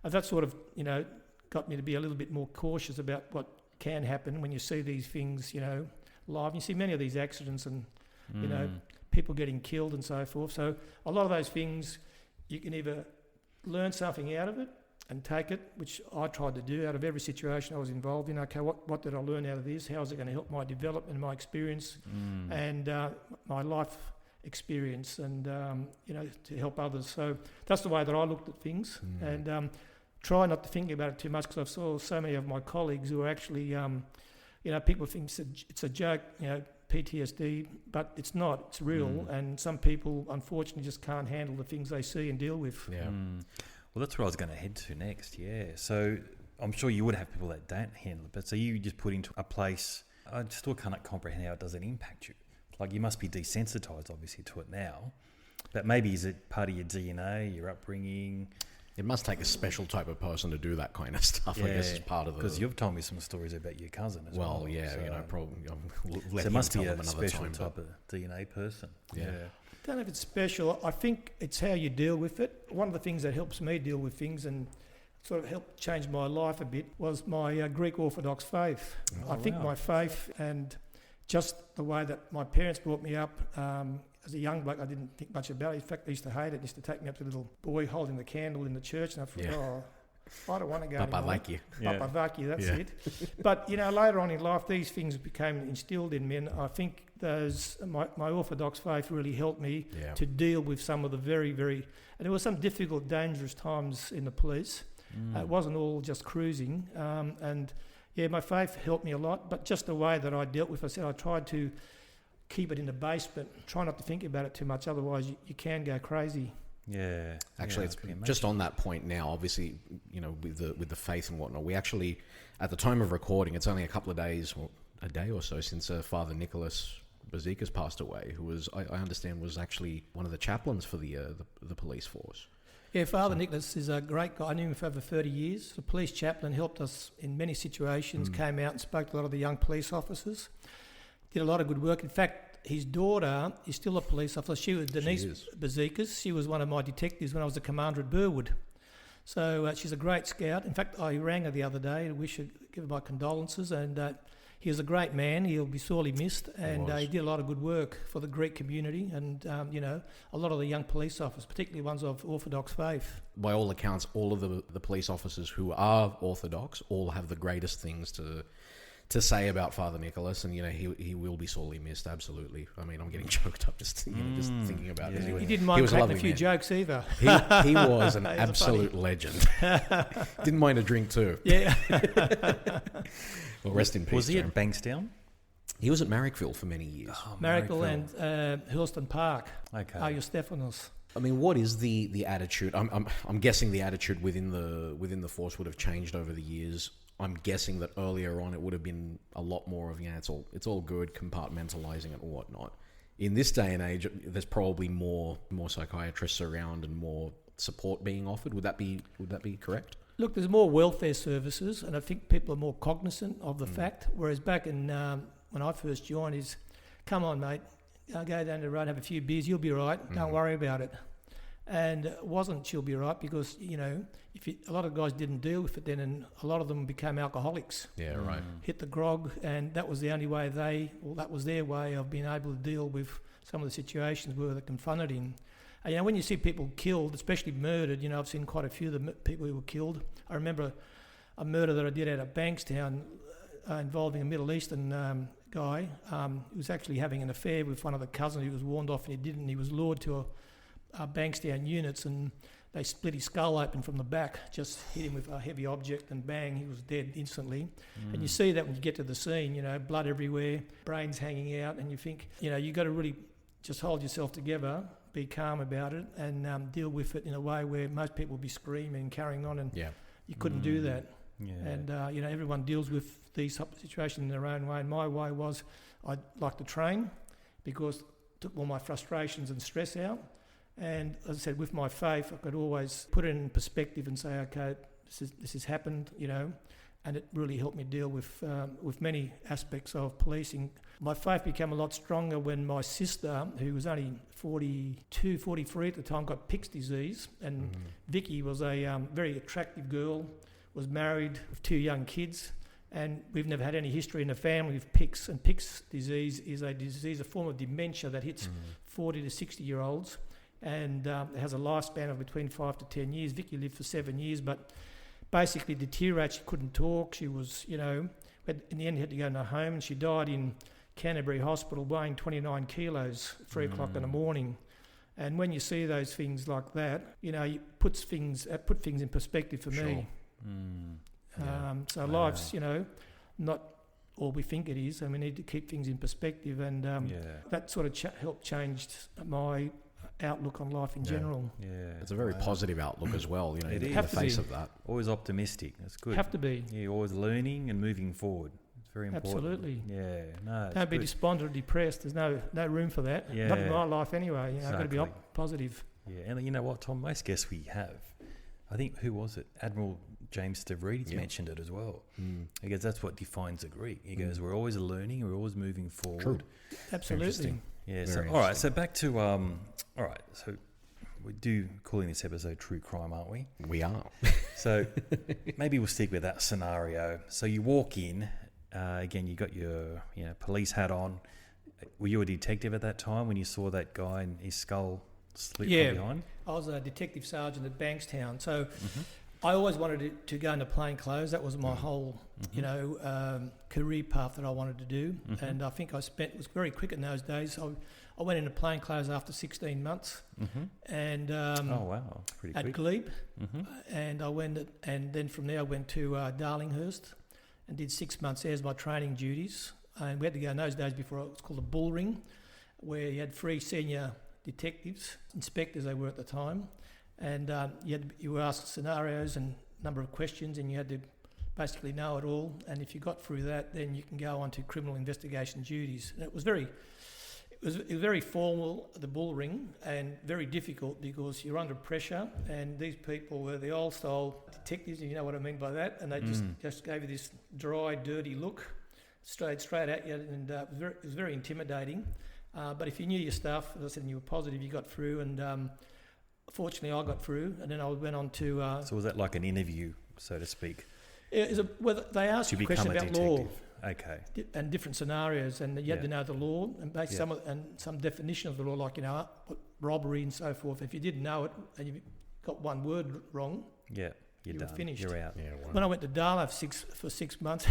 that sort of, got me to be a little bit more cautious about what can happen when you see these things, live. You see many of these accidents and, people getting killed and so forth. So a lot of those things, you can either learn something out of it and take it, which I tried to do out of every situation I was involved in. Okay, what did I learn out of this? How is it going to help my development and my experience and my life experience and, to help others. So that's the way that I looked at things and try not to think about it too much because I saw so many of my colleagues who are actually, people think it's a joke, PTSD, but it's not. It's real, and some people, unfortunately, just can't handle the things they see and deal with. Yeah. Well, that's where I was going to head to next, yeah. So I'm sure you would have people that don't handle it, but so you just put into a place, I still can't comprehend how it doesn't impact you. Like, you must be desensitised, obviously, to it now, but maybe is it part of your DNA, your upbringing? It must take a special type of person to do that kind of stuff. I guess it's part of the. Because you've told me some stories about your cousin as well. Well, yeah, so, probably. So it must be a special type of DNA person. Yeah. I don't know if it's special. I think it's how you deal with it. One of the things that helps me deal with things and sort of helped change my life a bit was my Greek Orthodox faith. I think my faith and just the way that my parents brought me up. As a young bloke, I didn't think much about it. In fact, I used to hate it. They used to take me up to a little boy holding the candle in the church, and I thought, I don't want to go anymore. Papa Vaki, that's it. But, later on in life, these things became instilled in me, and I think my Orthodox faith really helped me to deal with some of the very, very... And there were some difficult, dangerous times in the police. It wasn't all just cruising. My faith helped me a lot, but just the way that I dealt with it, I tried to keep it in the basement, try not to think about it too much, otherwise you can go crazy. Yeah. Actually, it's just on that point now, obviously, with the faith and whatnot, we actually, at the time of recording, it's only a couple of days, or a day or so since Father Nicholas Bazikas passed away, who was, I understand, was actually one of the chaplains for the police force. Yeah, Father Nicholas is a great guy. I knew him for over 30 years. The police chaplain helped us in many situations, came out and spoke to a lot of the young police officers. Did a lot of good work. In fact, his daughter is still a police officer. She was Denise Bazikas. She was one of my detectives when I was a commander at Burwood. So she's a great scout. In fact, I rang her the other day to give her my condolences. And he was a great man. He'll be sorely missed. And he did a lot of good work for the Greek community and, a lot of the young police officers, particularly ones of Orthodox faith. By all accounts, all of the police officers who are Orthodox all have the greatest things to say about Father Nicholas, and he will be sorely missed. Absolutely. I mean, I'm getting choked up just thinking about it. He didn't mind cracking a few jokes either. He was an absolute legend. Didn't mind a drink too. Yeah. Well, rest in peace. Was he at Bankstown? He was at Marrickville for many years. Marrickville and Hurlston Park. Okay. Ariostephanos. I mean, what is the attitude? I'm guessing the attitude within the force would have changed over the years. I'm guessing that earlier on it would have been a lot more of, it's all good, compartmentalizing it and whatnot. In this day and age, there's probably more psychiatrists around and more support being offered. Would that be correct? Look, there's more welfare services, and I think people are more cognizant of the fact. Whereas back in when I first joined, is come on, mate, go down the road, have a few beers, you'll be right. Don't worry about it. And it wasn't she'll be right because, a lot of guys didn't deal with it then, and a lot of them became alcoholics. Yeah, right. Hit the grog, and that was the only way that was their way of being able to deal with some of the situations where they confronted him. And, when you see people killed, especially murdered, I've seen quite a few of the people who were killed. I remember a murder that I did out of Bankstown involving a Middle Eastern guy. He was actually having an affair with one of the cousins. He was warned off and he didn't. He was lured to Bankstown units, and they split his skull open from the back, just hit him with a heavy object, and bang, he was dead instantly. And you see that when you get to the scene, blood everywhere, brains hanging out, and you think, you got to really just hold yourself together, be calm about it, and deal with it in a way where most people would be screaming and carrying on, and you couldn't do that. Yeah. And, everyone deals with these situations in their own way, and my way was I'd like to train because it took all my frustrations and stress out. And as I said, with my faith, I could always put it in perspective and say, okay, this has happened, you know, and it really helped me deal with many aspects of policing. My faith became a lot stronger when my sister, who was only 42, 43 at the time, got Pick's disease, and Vicky was a very attractive girl, was married with 2 young kids, and we've never had any history in the family of Pick's. And Pick's disease is a disease, a form of dementia that hits 40 to 60-year-olds, and it has a lifespan of between 5 to 10 years. Vicky lived for 7 years, but basically deteriorated. She couldn't talk. She was, you know, in the end had to go in her home, and she died in Canterbury Hospital weighing 29 kilos, 3 o'clock in the morning. And when you see those things like that, you know, it put things in perspective for me. So life's, you know, not all we think it is, and we need to keep things in perspective. And that sort of helped change my outlook on life in general. Yeah, it's a very positive outlook as well, you know, in the face of that. Always optimistic. That's good. Have to be. You're always learning and moving forward. It's very important. Absolutely. Yeah, no. Don't be despondent or depressed. There's no room for that. Yeah. Not in my life anyway. You know, Exactly. I've got to be positive. Yeah, and you know what, Tom? Most guests we have, I think, who was it? Admiral James Stavridis mentioned it as well. He goes, that's what defines a Greek. He goes, we're always learning, we're always moving forward. True. Absolutely. Yeah. So, all right. So back to all right. So we do calling this episode True Crime, aren't we? We are. So maybe we'll stick with that scenario. So you walk in. Again, you got your police hat on. Were you a detective at that time when you saw that guy and his skull slip from behind? I was a detective sergeant at Bankstown, so I always wanted to go into plain clothes. That was my whole, you know, career path that I wanted to do. And I think it was very quick in those days. I went into plain clothes after 16 months, and oh wow, pretty at quick. Glebe, and and then from there I went to Darlinghurst and did 6 months there as my training duties. And we had to go in those days before it was called a bull ring, where you had 3 senior detectives, inspectors they were at the time, and you were asked scenarios and number of questions, and you had to basically know it all. And if you got through that, then you can go on to criminal investigation duties. And it was very formal, the bull ring, and very difficult because you're under pressure, and these people were the old style detectives, and you know what I mean by that, and they just gave you this dry, dirty look straight at you, and it was very intimidating. But if you knew your stuff, as I said, and you were positive, you got through, and fortunately I got through, and then I went on to... so was that like an interview, so to speak? They asked you a question about law. Okay. And different scenarios, and you had to know the law and basically some definition of the law, like, you know, robbery and so forth. If you didn't know it and you got one word wrong, you're you done. were finished. You're out. Yeah, wow. When I went to Darla for 6 months,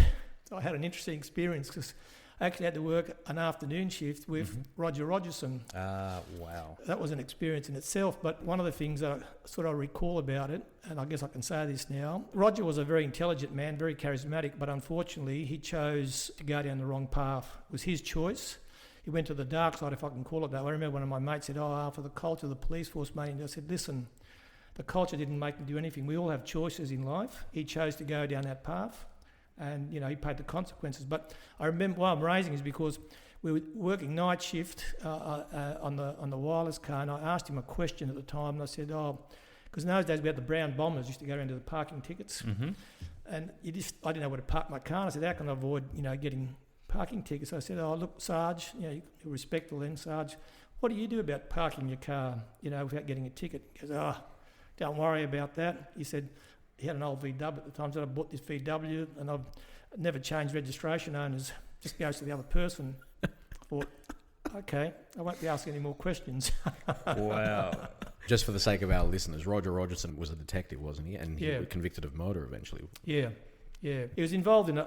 I had an interesting experience because I actually had to work an afternoon shift with Roger Rogerson. Wow. That was an experience in itself. But one of the things that I recall about it, and I guess I can say this now, Roger was a very intelligent man, very charismatic, but unfortunately he chose to go down the wrong path. It was his choice. He went to the dark side, if I can call it that. I remember one of my mates said, for the culture of the police force, mate. And I said, listen, the culture didn't make me do anything. We all have choices in life. He chose to go down that path. And, you know, he paid the consequences. But I remember why I'm raising is because we were working night shift on the wireless car, and I asked him a question at the time, and I said, because in those days we had the brown bombers used to go around to the parking tickets, and I didn't know where to park my car. And I said, how can I avoid, you know, getting parking tickets? I said, look, Sarge, you know, you're respectful then, Sarge, what do you do about parking your car, you know, without getting a ticket? He goes, don't worry about that. He said, he had an old VW at the time, so I bought this VW, and I've never changed registration owners, just goes to the other person. I thought, okay, I won't be asking any more questions. Wow. Just for the sake of our listeners, Roger Rogerson was a detective, wasn't he? And he was convicted of murder eventually. Yeah. He was involved in it,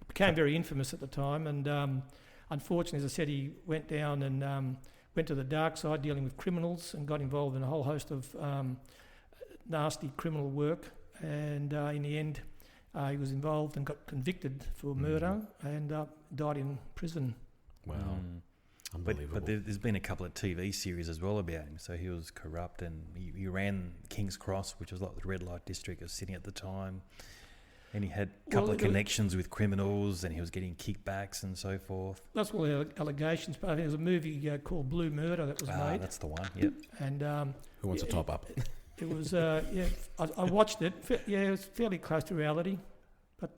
became very infamous at the time, and unfortunately, as I said, he went down and went to the dark side, dealing with criminals, and got involved in a whole host of nasty criminal work. And in the end, he was involved and got convicted for murder and died in prison. Wow. Unbelievable. But there's been a couple of TV series as well about him. So he was corrupt, and he ran King's Cross, which was like the red light district of Sydney at the time. And he had a couple of connections with criminals, and he was getting kickbacks and so forth. That's all the allegations. But I think there was a movie called Blue Murder that was made. That's the one, yep. And who wants to top up? It was, I watched it. It was fairly close to reality, but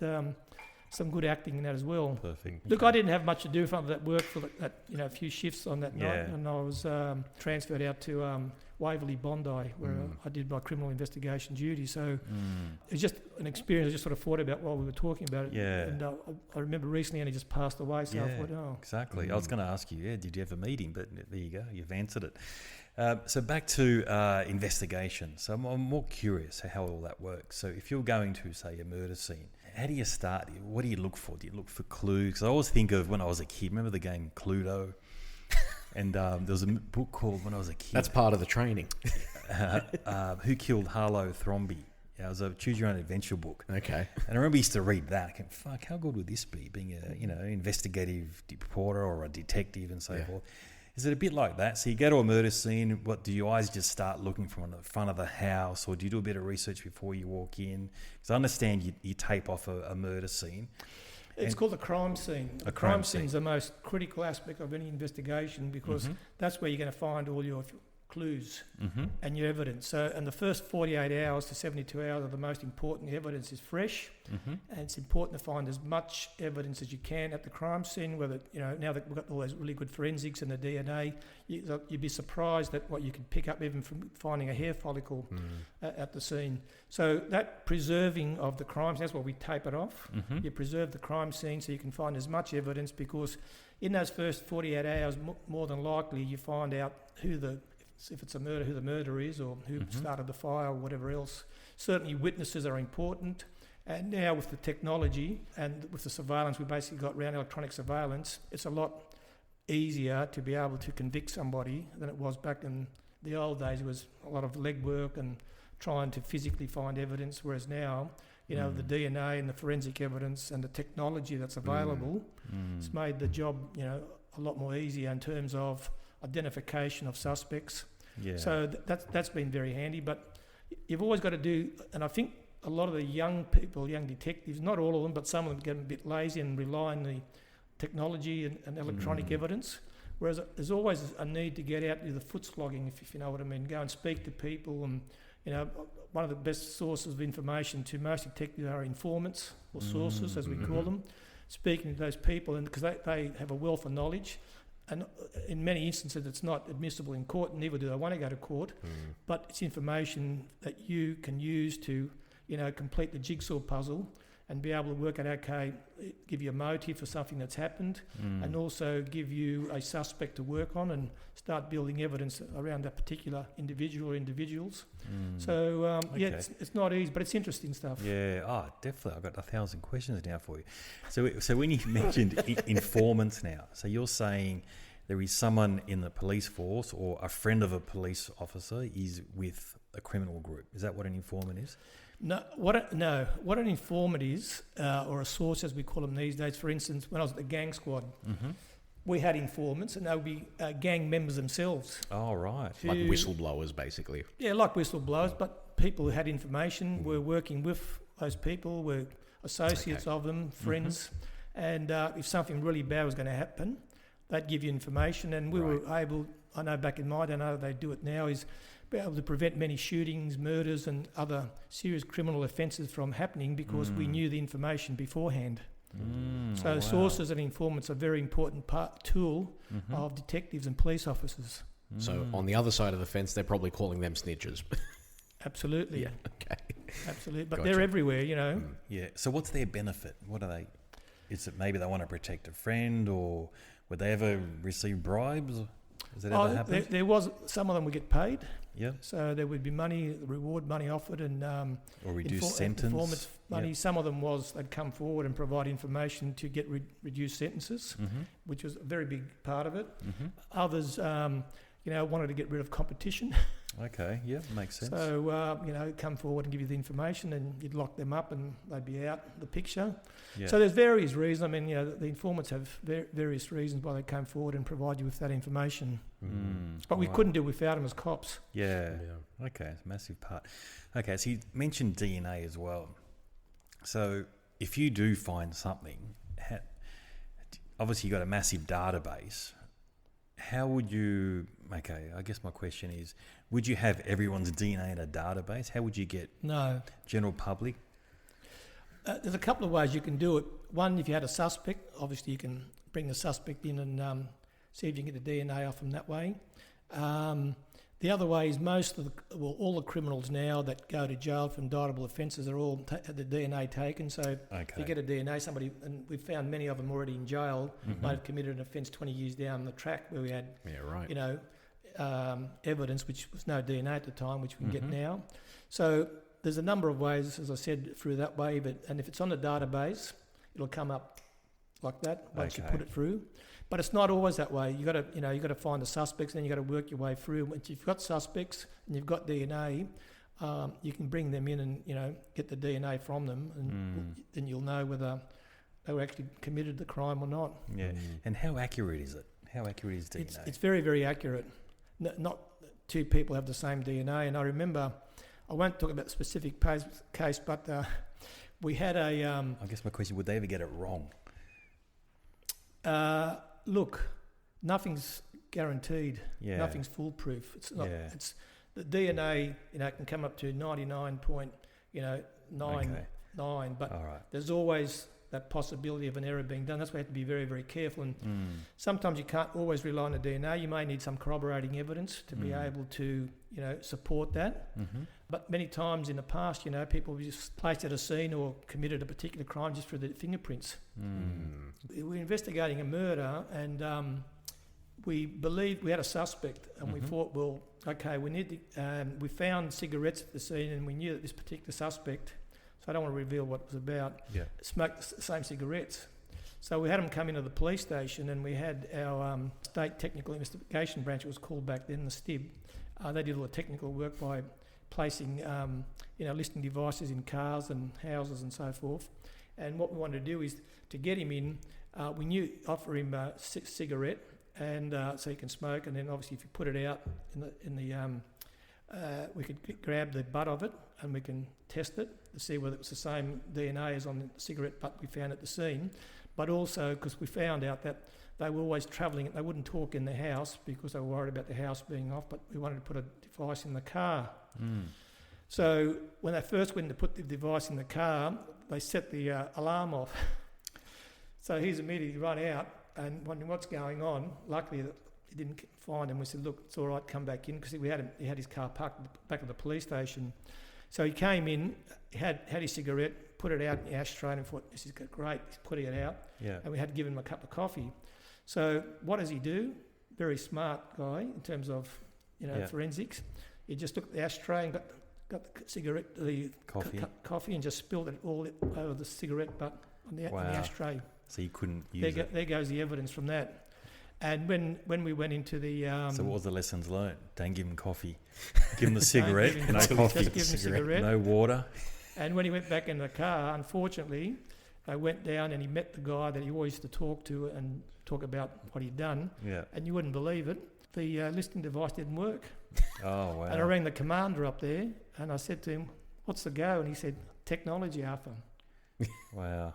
some good acting in that as well. Perfect. Look, I didn't have much to do from that work for a few shifts on that night, and I was transferred out to Waverley Bondi, where I did my criminal investigation duty. So it's just an experience I just sort of thought about while we were talking about it. Yeah. And I remember recently, and he just passed away. So I thought, exactly. I was going to ask you, did you ever meet him? But there you go, you've answered it. So back to investigation. So I'm more curious how all that works. So if you're going to, say, a murder scene, how do you start? What do you look for? Do you look for clues? Because I always think of when I was a kid. Remember the game Cluedo? And there was a book called When I Was a Kid. That's part of the training. Who Killed Harlow Thrombey? Yeah, it was a choose-your-own-adventure book. Okay. And I remember I used to read that. I think, fuck, how good would this be, being a investigative reporter or a detective and so forth. Is it a bit like that? So you go to a murder scene, what do you always just start looking from the front of the house, or do you do a bit of research before you walk in? Because I understand you tape off a murder scene. It's called the crime scene. The crime scene is the most critical aspect of any investigation, because that's where you're going to find all your clues and your evidence. So, and the first 48 hours to 72 hours are the most important. The evidence is fresh, and it's important to find as much evidence as you can at the crime scene. Whether now that we've got all those really good forensics and the DNA, you'd be surprised at what you can pick up even from finding a hair follicle at the scene. So that preserving of the crime scene, that's why we tape it off. You preserve the crime scene so you can find as much evidence, because in those first 48 hours, more than likely you find out if it's a murder, who the murderer is, or who started the fire, or whatever else. Certainly witnesses are important. And now with the technology and with the surveillance, we basically got around electronic surveillance, it's a lot easier to be able to convict somebody than it was back in the old days. It was a lot of legwork and trying to physically find evidence, whereas now, the DNA and the forensic evidence and the technology that's available, it's made the job, a lot more easier in terms of identification of suspects. Yeah. So that's been very handy. But you've always got to do, and I think a lot of the young people, young detectives, not all of them, but some of them get a bit lazy and rely on the technology and electronic evidence. Whereas there's always a need to get out and do the foot slogging, if you know what I mean. Go and speak to people, and one of the best sources of information to most detectives are informants, or sources as we call them. Speaking to those people, and because they have a wealth of knowledge. And in many instances, it's not admissible in court, and neither do they want to go to court. But it's information that you can use to, complete the jigsaw puzzle and be able to work out, give you a motive for something that's happened, and also give you a suspect to work on and start building evidence around that particular individual or individuals. So, it's not easy, but it's interesting stuff. Yeah, definitely. I've got 1,000 questions now for you. So when you mentioned informants now, so you're saying there is someone in the police force or a friend of a police officer is with a criminal group. Is that what an informant is? No. What an informant is, or a source as we call them these days. For instance, when I was at the gang squad, we had informants, and they would be gang members themselves. Oh, right. Like whistleblowers, basically. Yeah, like whistleblowers, but people who had information were working with those people, were associates of them, friends, and if something really bad was going to happen, they'd give you information, and we were able, I know back in my day, I know they do it now, is be able to prevent many shootings, murders and other serious criminal offences from happening because we knew the information beforehand. So sources and informants are a very important tool of detectives and police officers. So on the other side of the fence, they're probably calling them snitches. Absolutely. Yeah, okay. Absolutely. But they're everywhere, Yeah. So what's their benefit? What are they? Is it maybe they want to protect a friend, or would they ever receive bribes? Has that ever happened? There was, some of them would get paid. Yeah. So there would be reward money offered, and or reduced sentence. Informant money. Yep. Some of them they'd come forward and provide information to get reduced sentences, which was a very big part of it. Others, wanted to get rid of competition. Okay, yeah, makes sense. So, come forward and give you the information, and you'd lock them up and they'd be out the picture. Yeah. So there's various reasons. I mean, the informants have various reasons why they come forward and provide you with that information. But we couldn't do without them as cops. Yeah. Okay, it's a massive part. Okay, so you mentioned DNA as well. So if you do find something, obviously you've got a massive database. How would you... Okay, I guess my question is, would you have everyone's DNA in a database? How would you get general public? There's a couple of ways you can do it. One, if you had a suspect, obviously you can bring the suspect in and see if you can get the DNA off them that way. The other way is all the criminals now that go to jail for indictable offences are all had the DNA taken. So if you get a DNA, somebody, and we've found many of them already in jail, might have committed an offence 20 years down the track where we had, evidence, which was no DNA at the time, which we can get now. So there's a number of ways, as I said, through that way. And if it's on the database, it'll come up like that once you put it through. But it's not always that way. You got to find the suspects, then you got to work your way through. Once you've got suspects and you've got DNA, you can bring them in and get the DNA from them, and then you'll know whether they were actually committed the crime or not. Yeah. And how accurate is it? How accurate is DNA? It's very, very accurate. Not two people have the same DNA. And I remember, I won't talk about the specific case, but we had a... I guess my question, would they ever get it wrong? Look, nothing's guaranteed. Yeah. Nothing's foolproof. It's not. Yeah. It's the DNA. Can come up to 99.99, but there's always that possibility of an error being done. That's why you have to be very, very careful. And sometimes you can't always rely on the DNA. You may need some corroborating evidence to be able to, support that. But many times in the past, people were just placed at a scene or committed a particular crime just for the fingerprints. We're investigating a murder, and we believed we had a suspect, and we thought, well, okay, we need to, we found cigarettes at the scene, and we knew that this particular suspect, so I don't want to reveal what it was about, smoked the same cigarettes. So we had them come into the police station, and we had our State Technical Investigation Branch, it was called back then, the STIB. They did all the technical work by placing, listening devices in cars and houses and so forth. And what we wanted to do is to get him in. We knew offer him a cigarette, and so he can smoke. And then obviously, if you put it out we could grab the butt of it and we can test it to see whether it was the same DNA as on the cigarette butt we found at the scene. But also because we found out that they were always travelling, they wouldn't talk in the house because they were worried about the house being off, but we wanted to put a device in the car. So when they first went to put the device in the car, they set the alarm off. So he's immediately run out and wondering what's going on. Luckily, he didn't find him. We said, look, it's all right, come back in, because he had his car parked at the back of the police station. So he came in, had his cigarette, put it out in the ashtray, and thought, this is great, he's putting it out. Yeah. And we had to give him a cup of coffee. So what does he do? Very smart guy in terms of, forensics. He just took the ashtray and got the cigarette, the coffee, and just spilled it all over the cigarette butt on the ashtray. So you couldn't use it. There goes the evidence from that. And when we went into the... so what was the lessons learned? Don't give him coffee. Give him the cigarette, no coffee. Just give him a cigarette. No water. And when he went back in the car, unfortunately, they went down and he met the guy that he always used to talk to and talk about what he'd done. Yeah. And you wouldn't believe it. The listening device didn't work. Oh, wow. And I rang the commander up there and I said to him, what's the go? And he said, technology, Arthur. Wow.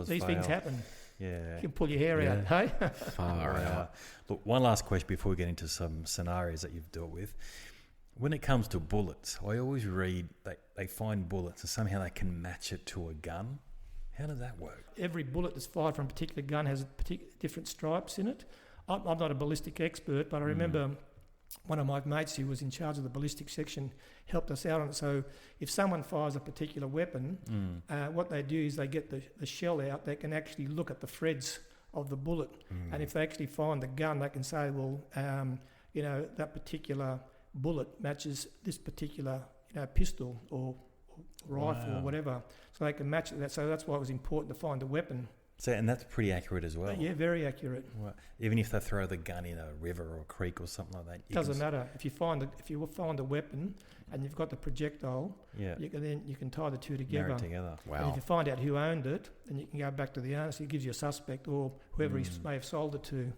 These things happen. Yeah. You can pull your hair out, hey? Far out. Look, one last question before we get into some scenarios that you've dealt with. When it comes to bullets, I always read that they find bullets and somehow they can match it to a gun. How does that work? Every bullet that's fired from a particular gun has different stripes in it. I'm not a ballistic expert, but I remember one of my mates who was in charge of the ballistic section helped us out on it. So if someone fires a particular weapon, what they do is they get the shell out. They can actually look at the threads of the bullet. And if they actually find the gun, they can say, well, that particular bullet matches this particular pistol or rifle or whatever. So they can match that. So that's why it was important to find the weapon. So, and that's pretty accurate as well. Yeah, very accurate. Right. Even if they throw the gun in a river or a creek or something like that, it doesn't matter. If you find a weapon and you've got the projectile, you can tie the two together. Marry it together. Wow. And if you find out who owned it, then you can go back to the owner. So it gives you a suspect or whoever he may have sold it to.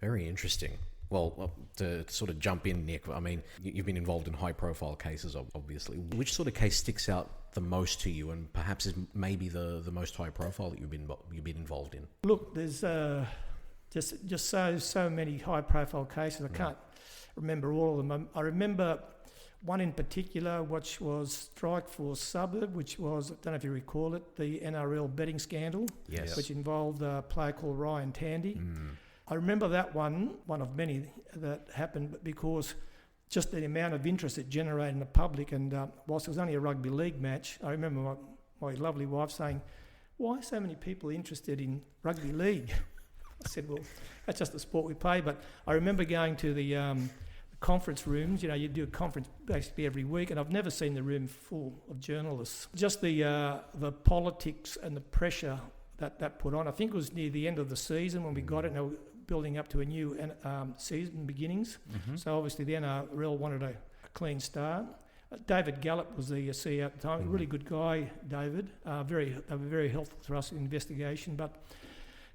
Very interesting. Well, to sort of jump in, Nick, I mean, you've been involved in high-profile cases, obviously. Which sort of case sticks out the most to you, and perhaps is maybe the most high profile that you've been involved in? Look, there's just so many high profile cases. I can't remember all of them. I remember one in particular, which was Strike Force Suburb, which was, I don't know if you recall it, the NRL betting scandal, Yes. which involved a player called Ryan Tandy. I remember that one of many that happened, because just the amount of interest it generated in the public, and whilst it was only a rugby league match, I remember my lovely wife saying, "Why are so many people interested in rugby league?" I said, "Well, that's just the sport we play." But I remember going to the conference rooms. You know, you do a conference basically every week, and I've never seen the room full of journalists. Just the politics and the pressure that put on. I think it was near the end of the season when we got it, and they were building up to a new season beginnings. So obviously the NRL wanted a clean start. David Gallup was the CEO at the time. A really good guy, David. They were very helpful to us in investigation, but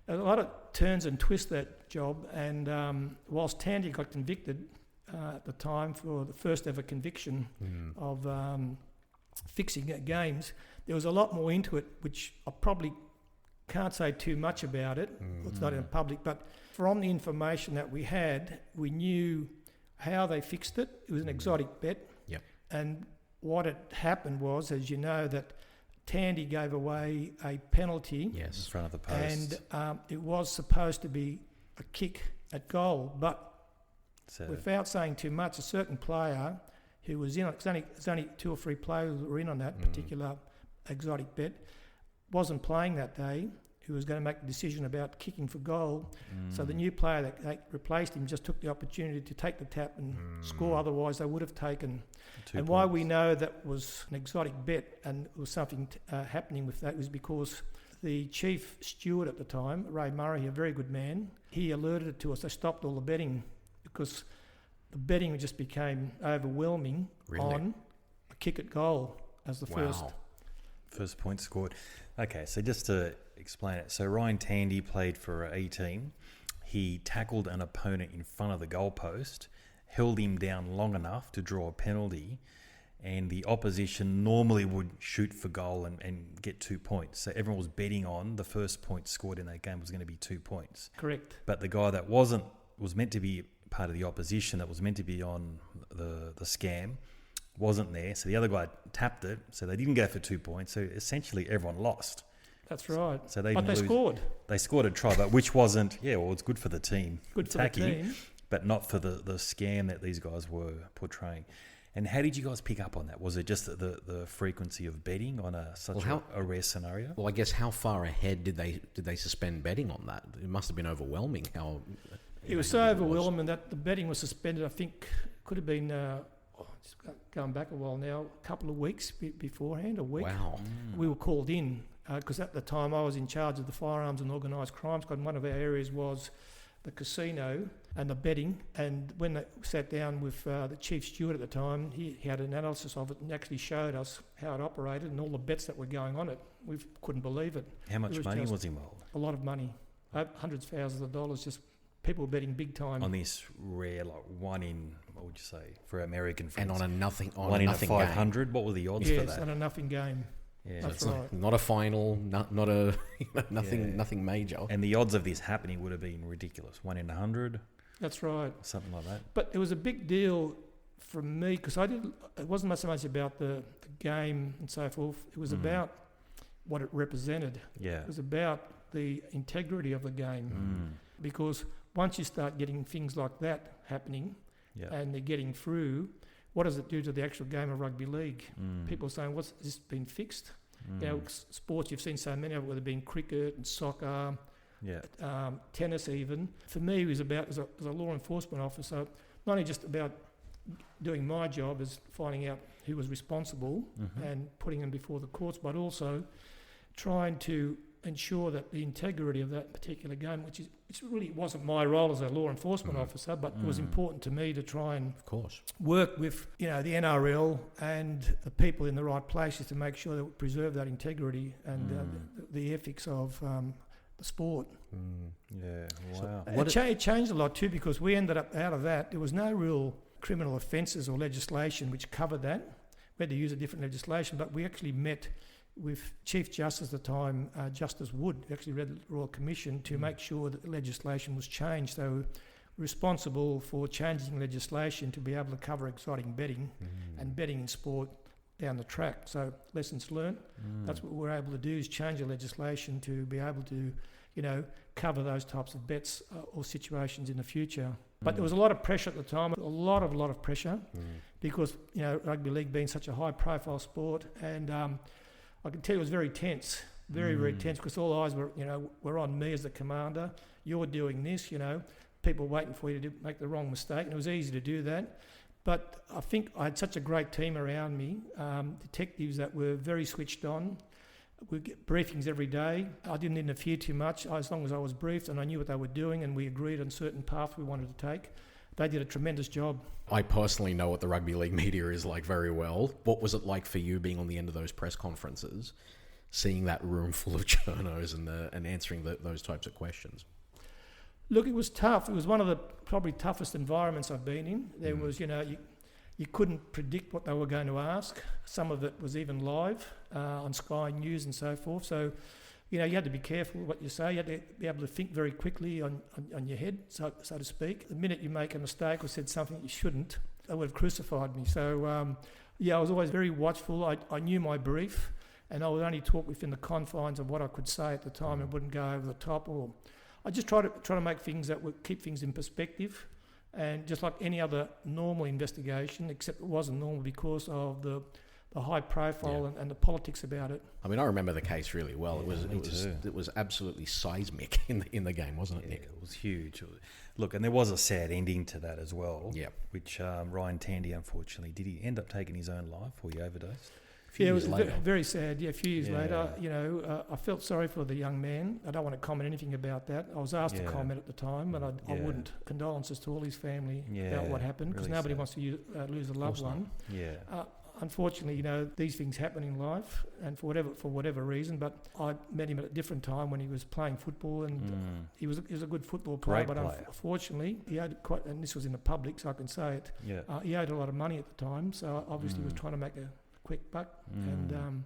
a lot of turns and twists that job. And whilst Tandy got convicted at the time for the first ever conviction of fixing games, there was a lot more into it, which I probably can't say too much about it. It's not in public, but from the information that we had, we knew how they fixed it. It was an exotic bet. Yep. And what had happened was, as you know, that Tandy gave away a penalty. In front of the post. And it was supposed to be a kick at goal, but without saying too much, a certain player who was in it, there's only 2 or 3 players that were in on that particular exotic bet, wasn't playing that day, who was going to make a decision about kicking for goal. So the new player that replaced him just took the opportunity to take the tap and score. Otherwise, they would have taken. 2 and points. why we know that was an exotic bet and there was something happening with that was because the chief steward at the time, Ray Murray, a very good man, he alerted it to us. They stopped all the betting because the betting just became overwhelming on a kick at goal as the first point scored. Okay, so just to explain it. So Ryan Tandy played for a team. He tackled an opponent in front of the goalpost, held him down long enough to draw a penalty, and the opposition normally would shoot for goal and get 2 points. So everyone was betting on the first point scored in that game was going to be 2 points. Correct. But the guy that was meant to be part of the opposition, that was meant to be on the scam, wasn't there. So the other guy tapped it, so they didn't go for 2 points. So essentially everyone lost. That's right. So they scored. They scored a try, but which wasn't, it's good for the team. Good for the team. But not for the scam that these guys were portraying. And how did you guys pick up on that? Was it just the frequency of betting on such a rare scenario? Well, I guess how far ahead did they suspend betting on that? It must have been overwhelming. It was so overwhelming that the betting was suspended. I think could have been just going back a while now, a couple of weeks beforehand, a week. Wow. We were called in because at the time I was in charge of the firearms and organised crime squad, and one of our areas was the casino and the betting. And when they sat down with the chief steward at the time, he had an analysis of it and actually showed us how it operated and all the bets that were going on it. We couldn't believe it. How much money was involved? A lot of money, hundreds of thousands of dollars, just people betting big time. On this rare, like one in, what would you say, for American friends? And on a nothing, one in a 500. Game. What were the odds for that? Yes, on a nothing game. Yeah, that's so right. Not a final, not a nothing major. And the odds of this happening would have been ridiculous. 1 in 100. That's right. Something like that. But it was a big deal for me because it wasn't so much about the game and so forth. It was about what it represented. Yeah. It was about the integrity of the game. Because once you start getting things like that happening and they're getting through, what does it do to the actual game of rugby league? People are saying, what's this been fixed? You know, sports, you've seen so many of it, whether it been cricket and soccer, tennis even. For me, it was about, as a law enforcement officer, not only just about doing my job as finding out who was responsible and putting them before the courts, but also trying to ensure that the integrity of that particular game, which really wasn't my role as a law enforcement officer, but it was important to me to try and work with the NRL and the people in the right places to make sure that we preserve that integrity and the ethics of the sport. Wow. It changed a lot too because we ended up out of that. There was no real criminal offences or legislation which covered that. we had to use a different legislation, but we actually met with Chief Justice at the time, Justice Wood, who actually read the Royal Commission to make sure that the legislation was changed. So responsible for changing legislation to be able to cover exciting betting and betting in sport down the track. So lessons learned. That's what we're able to do, is change the legislation to be able to, cover those types of bets or situations in the future. But there was a lot of pressure at the time, a lot of pressure, because rugby league being such a high-profile sport, and I can tell you it was very tense, very tense, because all eyes were on me as the commander. You're doing this, people waiting for you to make the wrong mistake, and it was easy to do that. But I think I had such a great team around me, detectives that were very switched on. We get briefings every day. I didn't interfere too much, as long as I was briefed and I knew what they were doing, and we agreed on certain paths we wanted to take. They did a tremendous job. I personally know what the rugby league media is like very well. What was it like for you being on the end of those press conferences, seeing that room full of journos and answering those types of questions? Look, it was tough. It was one of the probably toughest environments I've been in. There was, you couldn't predict what they were going to ask. Some of it was even live on Sky News and so forth. So, you had to be careful what you say. You had to be able to think very quickly on your head, so to speak. The minute you make a mistake or said something you shouldn't, they would have crucified me. So, I was always very watchful. I knew my brief, and I would only talk within the confines of what I could say at the time and wouldn't go over the top. Or I just try to make things that would keep things in perspective. And just like any other normal investigation, except it wasn't normal because of the high profile and the politics about it. I mean, I remember the case really well. It was absolutely seismic in the game, wasn't it, Nick? It was huge. Look, and there was a sad ending to that as well. Yeah. Which Ryan Tandy, unfortunately, did he end up taking his own life, or he overdosed? It was very sad. Yeah, a few years later, I felt sorry for the young man. I don't want to comment anything about that. I was asked to comment at the time, but I wouldn't. Condolences to all his family about what happened, because nobody wants to lose a loved one. Yeah. Unfortunately, these things happen in life, and for whatever reason. But I met him at a different time when he was playing football, and he was a good football player. Great player. Unfortunately, he owed quite, and this was in the public, so I can say it. Yeah. He owed a lot of money at the time, so obviously was trying to make a quick buck, and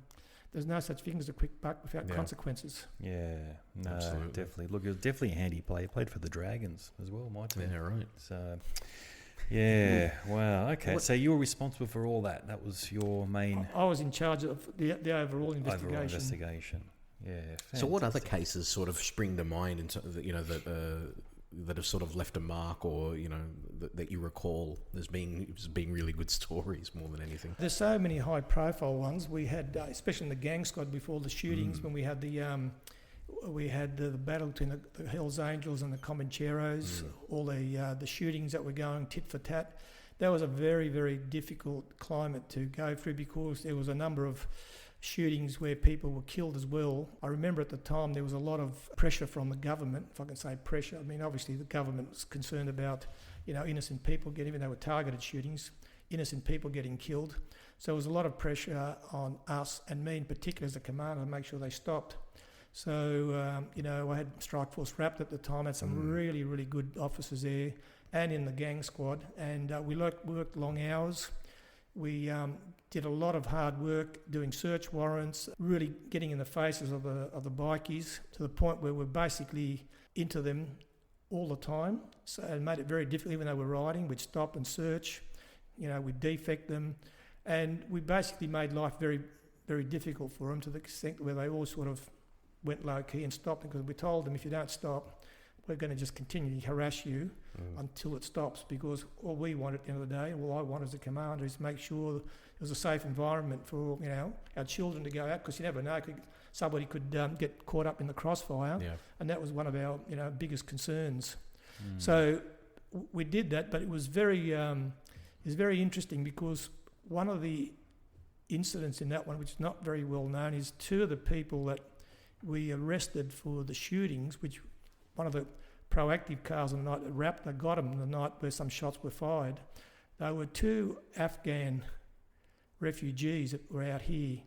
there's no such thing as a quick buck without consequences. Yeah, no, absolutely. Definitely. Look, he was definitely a handy player. He played for the Dragons as well, my team. Yeah, right. So, yeah, wow, okay. So you were responsible for all that. That was your main... I was in charge of the overall investigation. Overall investigation, yeah. Fantastic. So what other cases sort of spring to mind, that have sort of left a mark, or that you recall as being really good stories more than anything? There's so many high-profile ones. We had, especially in the gang squad before the shootings, when we had the battle between the Hells Angels and the Comancheros, all the shootings that were going tit for tat. That was a very, very difficult climate to go through, because there was a number of shootings where people were killed as well. I remember at the time there was a lot of pressure from the government, if I can say pressure. I mean, obviously the government was concerned about, innocent people even though they were targeted shootings, innocent people getting killed. So there was a lot of pressure on us, and me in particular as a commander, to make sure they stopped. So, I had Strike Force Wrapped at the time, had some really, really good officers there, and in the gang squad, and we worked long hours. We did a lot of hard work doing search warrants, really getting in the faces of the bikies, to the point where we're basically into them all the time. So it made it very difficult. Even though we're riding, we'd stop and search. We'd defect them, and we basically made life very, very difficult for them, to the extent where they all sort of went low key and stopped, because we told them, if you don't stop, we're going to just continually harass you until it stops, because all we want at the end of the day, all I want as a commander, is make sure it was a safe environment for our children to go out, because you never know, somebody could get caught up in the crossfire, and that was one of our biggest concerns. So we did that, but it was very interesting, because one of the incidents in that one, which is not very well known, is two of the people that we arrested for the shootings, which one of the proactive cars on the night that Wrapped, they got them the night where some shots were fired. They were two Afghan refugees that were out here.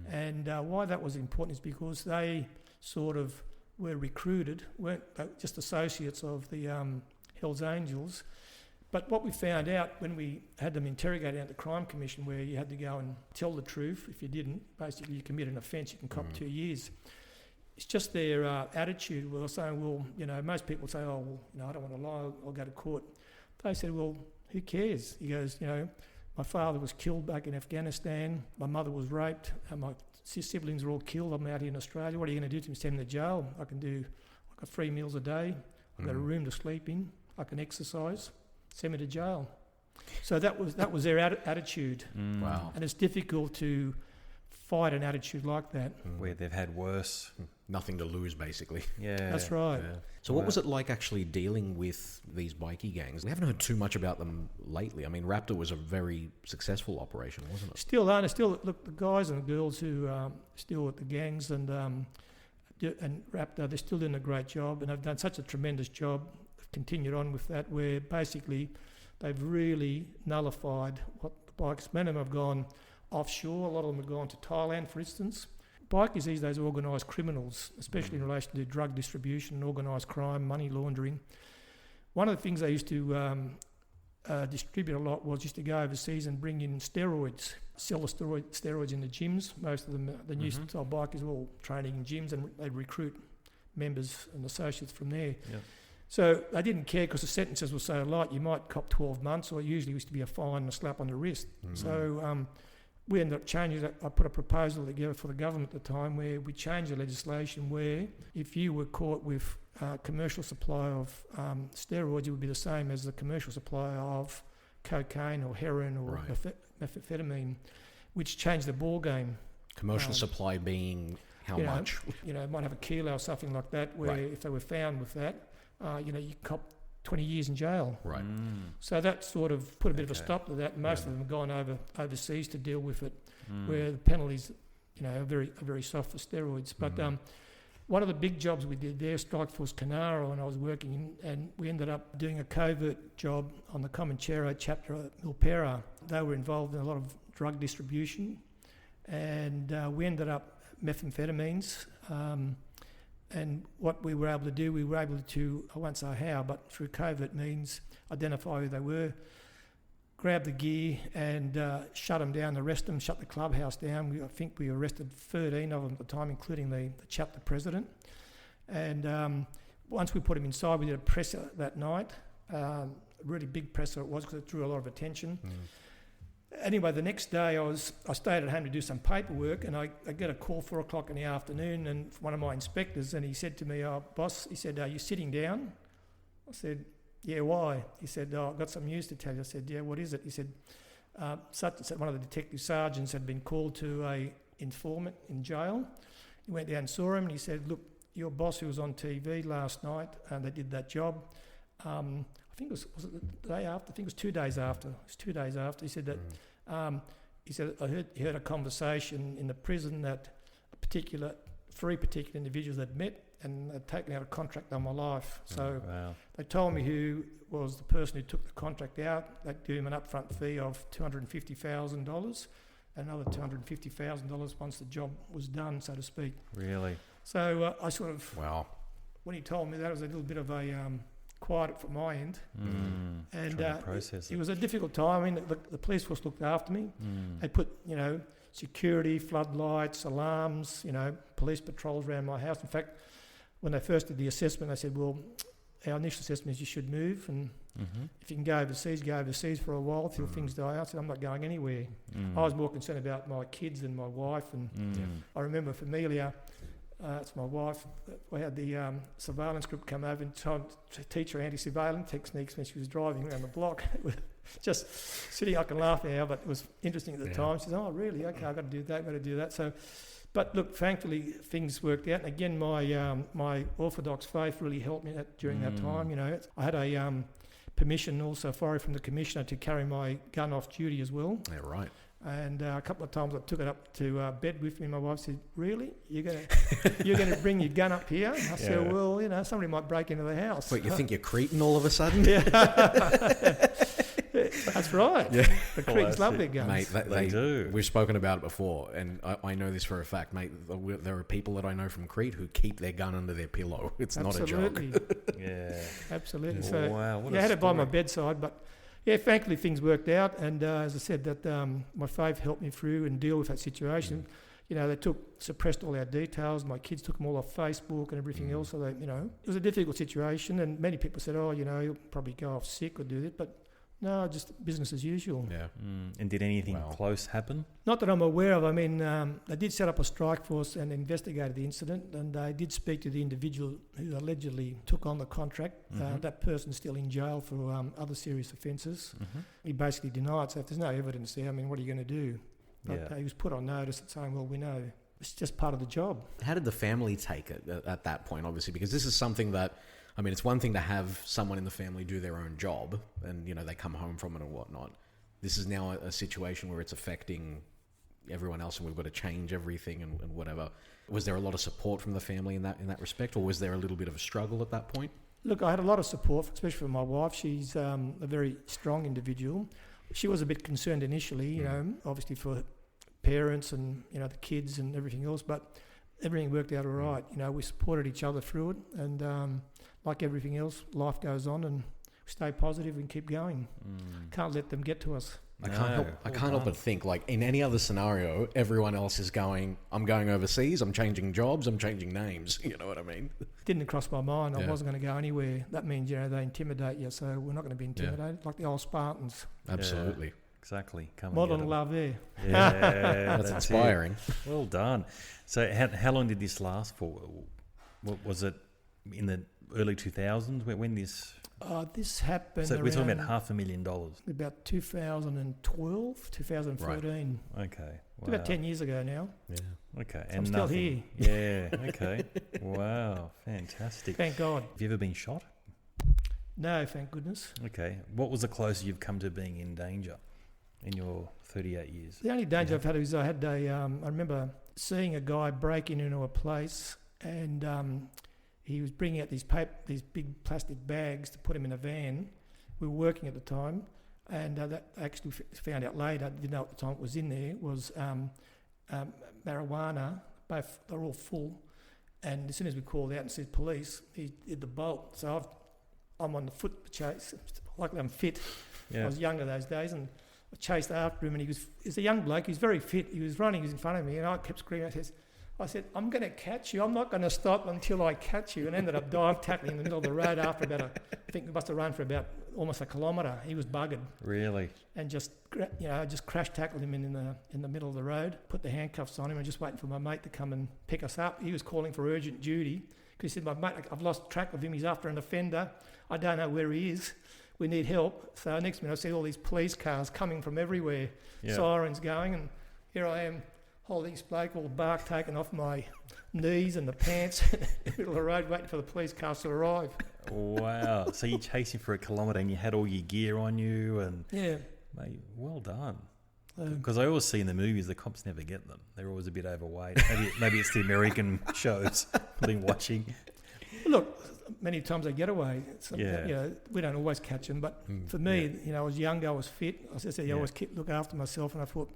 And why that was important is because they sort of were recruited, weren't just associates of the Hells Angels, But what we found out when we had them interrogated at the Crime Commission, where you had to go and tell the truth, if you didn't, basically you commit an offence, you can cop 2 years. It's just their attitude. Well, they're saying, well, most people say, oh, well, I don't want to lie, I'll go to court. They said, well, who cares? He goes, my father was killed back in Afghanistan, my mother was raped, and my siblings were all killed. I'm out here in Australia. What are you going to do to me? Send me to jail? I've got 3 meals a day. I've got a room to sleep in. I can exercise. Send me to jail. So that was their attitude. Wow. And it's difficult to fight an attitude like that. Where they've had worse. Nothing to lose, basically. Yeah. That's right. Yeah. So what was it like actually dealing with these bikie gangs? We haven't heard too much about them lately. I mean, Raptor was a very successful operation, wasn't it? Still, look, the guys and the girls who still at the gangs and Raptor, they're still doing a great job, and they've done such a tremendous job. They've continued on with that, where basically they've really nullified what the bikes. Many of them have gone offshore. A lot of them have gone to Thailand, for instance. Bikies these days are organised criminals, especially in relation to drug distribution, organised crime, money laundering. One of the things they used to distribute a lot was just to go overseas and bring in steroids, sell the steroids in the gyms. Most of them, the new style bikers were all training in gyms, and they'd recruit members and associates from there. Yep. So they didn't care because the sentences were so light. You might cop 12 months, or it usually used to be a fine and a slap on the wrist. So we ended up changing that. I put a proposal together for the government at the time where we changed the legislation where if you were caught with commercial supply of steroids, it would be the same as the commercial supply of cocaine or heroin or methamphetamine, which changed the ball game. Commercial supply being how much? Might have a kilo or something like that, where if they were found with that, you cop 20 years in jail. Right. So that sort of put a bit of a stop to that. Most of them have gone overseas to deal with it, where the penalties, are very soft for steroids. But one of the big jobs we did there, Strike Force Canara, when I was working, and we ended up doing a covert job on the Comanchero chapter at Milpera. They were involved in a lot of drug distribution, and we ended up methamphetamines. And what we were able to do, I won't say how, but through covert means, identify who they were, grab the gear and shut them down, arrest them, shut the clubhouse down. I think we arrested 13 of them at the time, including the chapter president. And once we put him inside, we did a presser that night. A really big presser it was because it drew a lot of attention. Anyway, the next day I stayed at home to do some paperwork, and I get a call 4 o'clock in the afternoon, and one of my inspectors, and he said to me, boss, he said, are you sitting down? I said, yeah, why? He said, I've got some news to tell you. I said, yeah, what is it? He said, one of the detective sergeants had been called to a informant in jail. He went down and saw him, and he said, look, your boss who was on TV last night, and they did that job, I think was it the day after? I think it was 2 days after. It was 2 days after. He said that. He said he heard a conversation in the prison that three particular individuals had met and had taken out a contract on my life. So they told me who was the person who took the contract out. They'd give him an upfront fee of $250,000, another $250,000 once the job was done, so to speak. Really? So I sort of when he told me that, it was a little bit of a quiet from my end, and it was a difficult time. I mean, the police force looked after me. They put security, floodlights, alarms, police patrols around my house. In fact, when they first did the assessment, they said, well, our initial assessment is you should move, and if you can go overseas for a while till things die out. I said, I'm not going anywhere. I was more concerned about my kids and my wife, and I remember Familia, it's my wife, we had the surveillance group come over and try to teach her anti-surveillance techniques when she was driving around the block. It was just sitting, I can laugh now, but it was interesting at the time. She said, oh, really? Okay, I've got to do that, So, but look, thankfully, things worked out. And again, my Orthodox faith really helped me during that time. I had a permission also from the commissioner to carry my gun off duty as well. Yeah, right. And a couple of times I took it up to bed with me. My wife said, really? You're gonna bring your gun up here? I said, well, somebody might break into the house. But you think you're Cretan all of a sudden? Yeah. That's right. Yeah. The Cretans love their guns. Mate, they do. We've spoken about it before, and I know this for a fact, mate. There are people that I know from Crete who keep their gun under their pillow. It's not a joke. Yeah. Absolutely. Oh, so wow, what I had it by my bedside, but Yeah, thankfully things worked out, and as I said, that my faith helped me through and deal with that situation. You know, they suppressed all our details. My kids took them all off Facebook and everything else. So they, it was a difficult situation, and many people said, "Oh, you'll probably go off sick or do this," but no, just business as usual. Yeah. And did anything close happen? Not that I'm aware of. I mean, they did set up a strike force and investigated the incident, and they did speak to the individual who allegedly took on the contract. That person's still in jail for other serious offences. He basically denied. So if there's no evidence there, I mean, what are you going to do? But he was put on notice and saying, well, we know it's just part of the job. How did the family take it at that point, obviously? Because this is something that, I mean, it's one thing to have someone in the family do their own job and, they come home from it and whatnot. This is now a situation where it's affecting everyone else and we've got to change everything and whatever. Was there a lot of support from the family in that respect, or was there a little bit of a struggle at that point? Look, I had a lot of support, especially from my wife. She's a very strong individual. She was a bit concerned initially, obviously for parents and, the kids and everything else, but everything worked out all right. We supported each other through it, and like everything else, life goes on, and stay positive and keep going. Can't let them get to us. I can't help but think, like, in any other scenario, everyone else is going, I'm going overseas, I'm changing jobs, I'm changing names. You know what I mean? Didn't cross my mind. I wasn't going to go anywhere. That means, they intimidate you, so we're not going to be intimidated, like the old Spartans. Absolutely. Exactly. Modern love there. Yeah, that's inspiring. Well done. So how long did this last for? What was it in the early 2000s when this... this happened. So we're talking about $500,000. About 2012, 2014. Right. Okay. Wow. It's about 10 years ago now. Yeah. Okay. So I'm still here. Yeah. Okay. Wow. Fantastic. Thank God. Have you ever been shot? No, thank goodness. Okay. What was the closest you've come to being in danger in your 38 years? The only danger I've had is I remember seeing a guy breaking into a place, and he was bringing out these big plastic bags to put him in a van. We were working at the time, and that actually found out later, didn't know at the time it was in there, was marijuana. Both, they're all full. And as soon as we called out and said police, he did the bolt. So I'm on the foot chase. Luckily I'm fit. I was younger those days, and I chased after him, and he's a young bloke, he's very fit. He was running, he was in front of me, and I kept screaming. I said, I'm going to catch you. I'm not going to stop until I catch you. And ended up dive tackling in the middle of the road after I think we must have run for about almost a kilometre. He was buggered. Really? And just crash tackled him in the middle of the road, put the handcuffs on him, and just waiting for my mate to come and pick us up. He was calling for urgent duty because he said, my mate, I've lost track of him. He's after an offender. I don't know where he is. We need help. So next minute I see all these police cars coming from everywhere, sirens going, and here I am, holding this bloke, all the bark taken off my knees and the pants in the middle of the road, waiting for the police cars to arrive. Wow. So you're chasing for a kilometre and you had all your gear on you, and mate, well done. Because I always see in the movies the cops never get them. They're always a bit overweight. Maybe it's the American shows I've been watching. Look, many times they get away. We don't always catch them, but for me, I was younger, I was fit. As I said, I always look after myself, and I thought,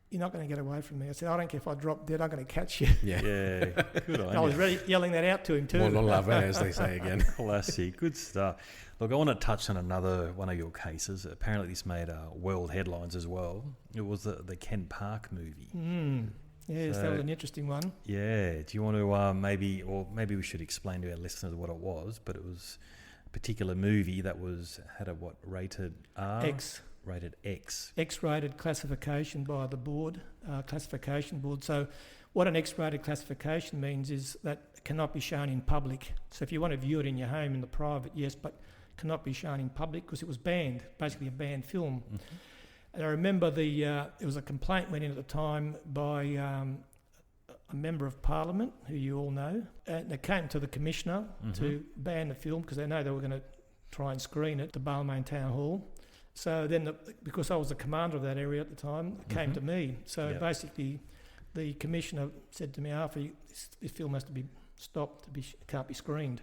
you're not going to get away from me. I said, I don't care if I drop dead, I'm going to catch you. Yeah. Good on you. I was really yelling that out to him too. More non love, as they say again. Classic. Good stuff. Look, I want to touch on another one of your cases. Apparently this made world headlines as well. It was the Ken Park movie. Yes, that was an interesting one. Yeah. Do you want to maybe we should explain to our listeners what it was, but it was a particular movie that had a rated R? X. Rated X. X-rated classification by the classification board. So what an X-rated classification means is that it cannot be shown in public. So if you want to view it in your home in the private, yes, but cannot be shown in public because it was banned, basically a banned film. Mm-hmm. And I remember there was a complaint went in at the time by a member of Parliament, who you all know, and they came to the Commissioner to ban the film because they know they were going to try and screen it at Balmain Town Hall. So then, because I was the commander of that area at the time, it came to me. So basically, the Commissioner said to me, Arthur, this film has to be stopped, it can't be screened.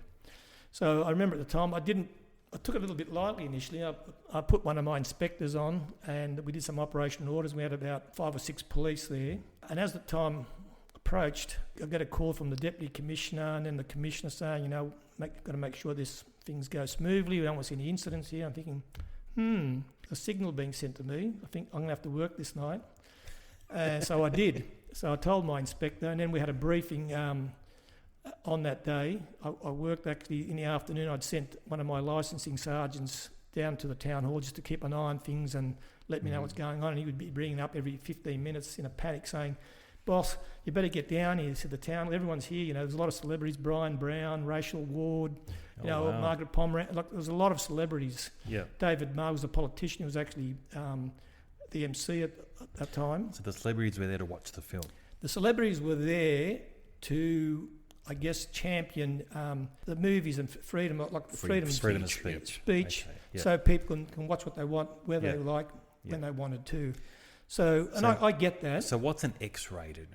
So I remember at the time, I took it a little bit lightly initially. I put one of my inspectors on, and we did some operational orders. We had about 5 or 6 police there. And as the time approached, I got a call from the Deputy Commissioner and then the Commissioner saying, got to make sure things go smoothly. We don't want to see any incidents here. I'm thinking, a signal being sent to me. I think I'm going to have to work this night. So I did. So I told my inspector, and then we had a briefing on that day. I worked actually in the afternoon. I'd sent one of my licensing sergeants down to the town hall just to keep an eye on things and let me know what's going on. And he would be bringing up every 15 minutes in a panic saying, "Boss, you better get down here to the town. Everyone's here. You know, there's a lot of celebrities, Brian Brown, Rachel Ward, Margaret Pomeranz. Like, there was a lot of celebrities. Yeah. David Marr was a politician. He was actually the MC at that time. So the celebrities were there to watch the film. The celebrities were there to, I guess, champion the movies and freedom, like freedom of speech. Okay, yeah. So people can watch what they want, where they like, when they wanted to. So I get that. So what's an X-rated?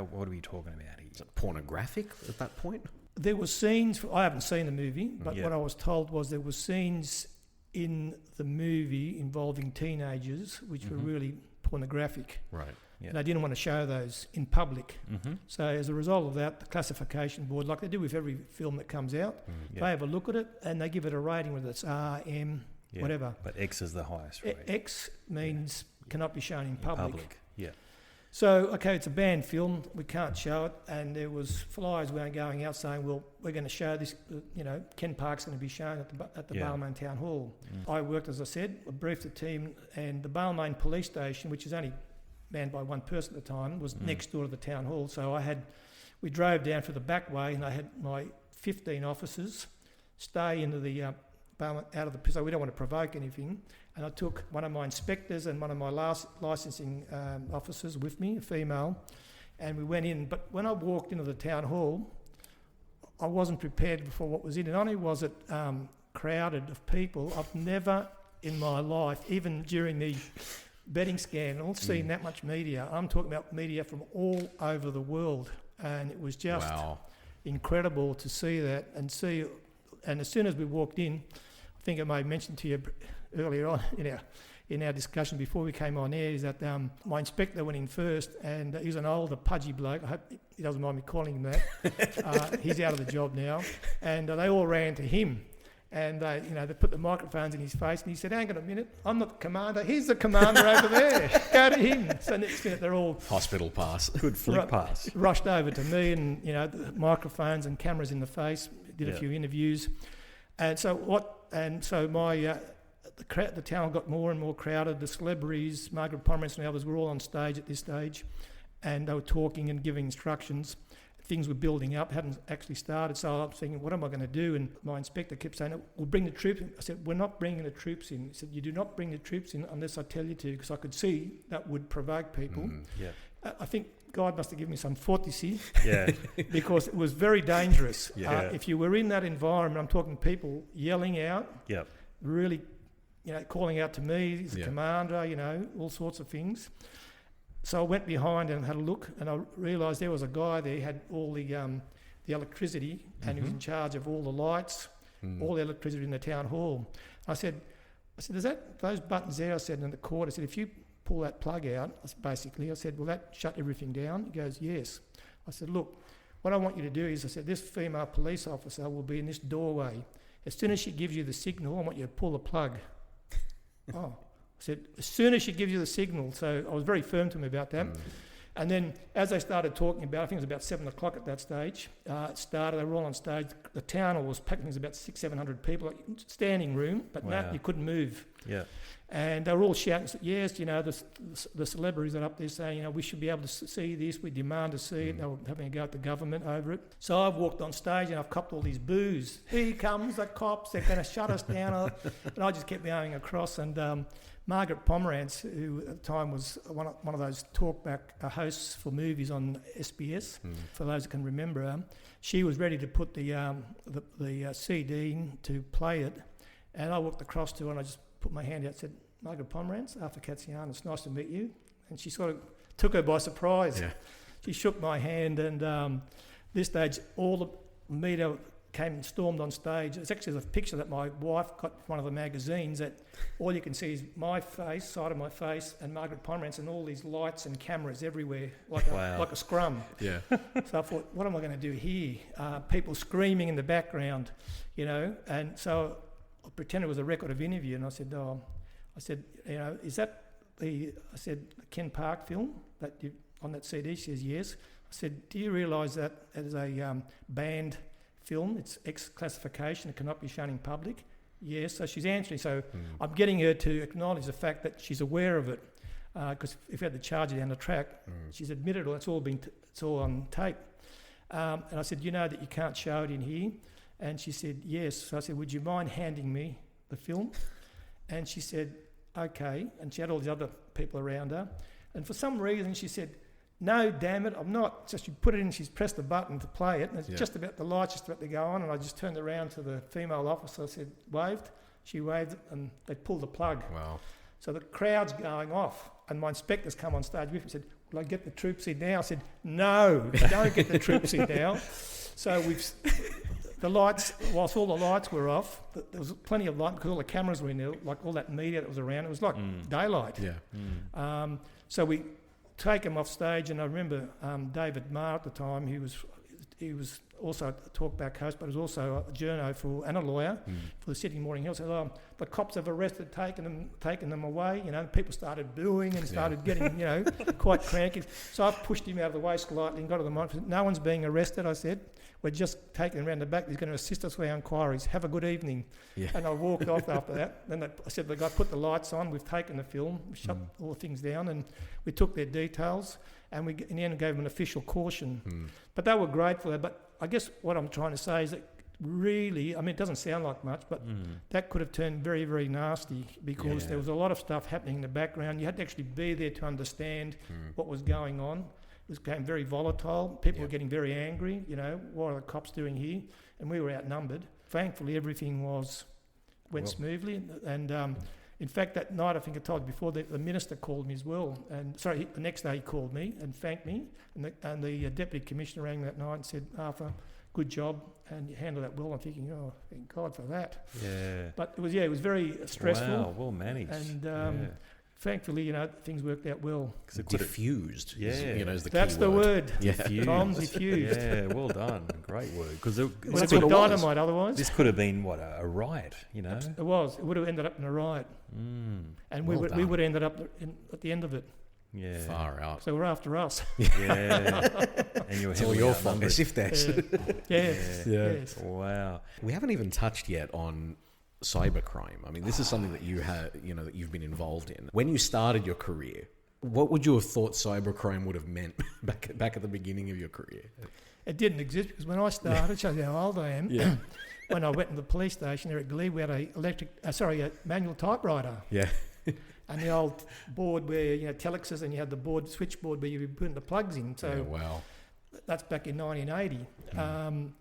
What are we talking about here? Is it pornographic at that point? There were scenes, I haven't seen the movie, but what I was told was there were scenes in the movie involving teenagers which were really pornographic. Right. Yeah. And they didn't want to show those in public. So as a result of that, the classification board, like they do with every film that comes out, they have a look at it and they give it a rating, whether it's R, M, whatever. But X is the highest rating. X means cannot be shown in public. Yeah. So, okay, it's a banned film, we can't show it, and there was flyers going out saying, well, we're going to show this, Ken Park's going to be shown at the Balmain Town Hall. I worked, as I said, I briefed the team, and the Balmain Police Station, which is only manned by one person at the time, was next door to the Town Hall. So we drove down for the back way, and I had my 15 officers stay into the out of the, so we don't want to provoke anything. And I took one of my inspectors and one of my licensing officers with me, a female, and we went in. But when I walked into the town hall, I wasn't prepared for what was in it. Not only was it crowded of people, I've never in my life, even during the betting scandal, seen that much media. I'm talking about media from all over the world, and it was just incredible to see that and see. And as soon as we walked in, I think I may have mentioned to you earlier on in our discussion before we came on air, is that my inspector went in first, and he's an older, pudgy bloke. I hope he doesn't mind me calling him that. He's out of the job now, and they all ran to him, and they put the microphones in his face, and he said, "Hang on a minute, I'm not the commander. He's the commander over there. Go to him." So next minute they're all hospital pass, good flick pass, rushed over to me, and the microphones and cameras in the face. Did a few interviews, and so my. The town got more and more crowded. The celebrities, Margaret Pomeranz and others, were all on stage at this stage, and they were talking and giving instructions. Things were building up, hadn't actually started. So I was thinking, what am I going to do? And my inspector kept saying, "We'll bring the troops in." I said, "We're not bringing the troops in." He said, "You do not bring the troops in unless I tell you to," because I could see that would provoke people. I think God must have given me some fortitude, because it was very dangerous. If you were in that environment, I'm talking people yelling out, really, calling out to me as a commander, all sorts of things. So I went behind and had a look, and I realised there was a guy there, he had all the electricity, and he was in charge of all the lights, all the electricity in the town hall. I said, "Is that those buttons there?" I said, in the court, I said, "If you pull that plug out," I said, "will that shut everything down?" He goes, "Yes." I said, "Look, what I want you to do is," I said, "this female police officer will be in this doorway. As soon as she gives you the signal, I want you to pull the plug." I said, "As soon as she gives you the signal." So I was very firm to him about that. And then as they started talking about, I think it was about 7 o'clock at that stage, it started, they were all on stage. The town hall was packed, it was about 600-700 people, like standing room, but you couldn't move. And they were all shouting, "Yes, the celebrities are up there saying, we should be able to see this, we demand to see it." They were having a go at the government over it. So I've walked on stage and I've copped all these boos. "Here comes the cops, they're going to shut us down." And I just kept going across, and Margaret Pomeranz, who at the time was one of those talkback hosts for movies on SBS, for those that can remember her, she was ready to put the CD in to play it, and I walked across to her and I just put my hand out and said, "Margaret Pomeranz, Arthur Katsogiannis, nice to meet you." And she sort of took her by surprise. She shook my hand, and this stage all the media came and stormed on stage. It's actually a picture that my wife got from one of the magazines, that all you can see is my face, side of my face, and Margaret Pomeranz, and all these lights and cameras everywhere, like a scrum. So I thought, what am I going to do here? People screaming in the background, and so I pretended it was a record of interview, and I said, I said, is that the Ken Park film that you on that CD? She says, yes. I said, do you realise that as a banned film, it's X classification, it cannot be shown in public? Yes. So she's answering. So I'm getting her to acknowledge the fact that she's aware of it, because if we had to charge her down the track, she's admitted it. It's all on tape. And I said, you know that you can't show it in here? And she said, yes. So I said, would you mind handing me the film? And she said, okay. And she had all these other people around her. And for some reason, she said, no, damn it, I'm not. So she put it in, she's pressed the button to play it, and it's just about, the light's just about to go on, and I just turned around to the female officer, I said, waved. She waved, and they pulled the plug. Wow. So the crowd's going off, and my inspector's come on stage with me and said, will I get the troops in now? I said, no, don't get the troops in now. So the lights, whilst all the lights were off, there was plenty of light because all the cameras were in there, like all that media that was around. It was like daylight. Yeah. So we take him off stage, and I remember David Marr at the time. He was also a talkback host, but he was also a journo and a lawyer for the Sydney Morning Herald. Said, the cops have arrested, taken them away. People started booing and started getting, quite cranky. So I pushed him out of the way slightly and got to the microphone. No one's being arrested, I said. We're just taking him around the back. He's going to assist us with our inquiries. Have a good evening. Yeah. And I walked off after that. Then I said, the guy put the lights on. We've taken the film. We shut all the things down, and we took their details. And we, in the end, gave them an official caution. But they were grateful. But I guess what I'm trying to say is that really, it doesn't sound like much, but that could have turned very, very nasty because there was a lot of stuff happening in the background. You had to actually be there to understand what was going on. It became very volatile. People were getting very angry. What are the cops doing here? And we were outnumbered. Thankfully, everything went smoothly. And in fact, that night, I think I told you before, the minister called me as well. And the next day he called me and thanked me. And the deputy commissioner rang that night and said, Arthur, good job, and you handled that well. I'm thinking, thank God for that. Yeah. But it was very stressful. Wow, well managed. And thankfully, things worked out well. Diffused. Is the That's key the word. Diffused. Tom's diffused. Yeah, well done. Great word. Because it was dynamite otherwise. This could have been, a riot, It was. It would have ended up in a riot. And we would have ended up at the end of it. Yeah. Far out. So we're after us. Yeah. And you were all your fault. As if that's... Yes. Wow. We haven't even touched yet on cybercrime. This is something that you had, that you've been involved in. When you started your career, what would you have thought cybercrime would have meant back at the beginning of your career? It didn't exist because when I started, shows you how old I am. Yeah. When I went to the police station there at Glebe, we had a manual typewriter. Yeah. And the old board where telexes, and you had the switchboard where you were putting the plugs in. So wow. That's back in 1980.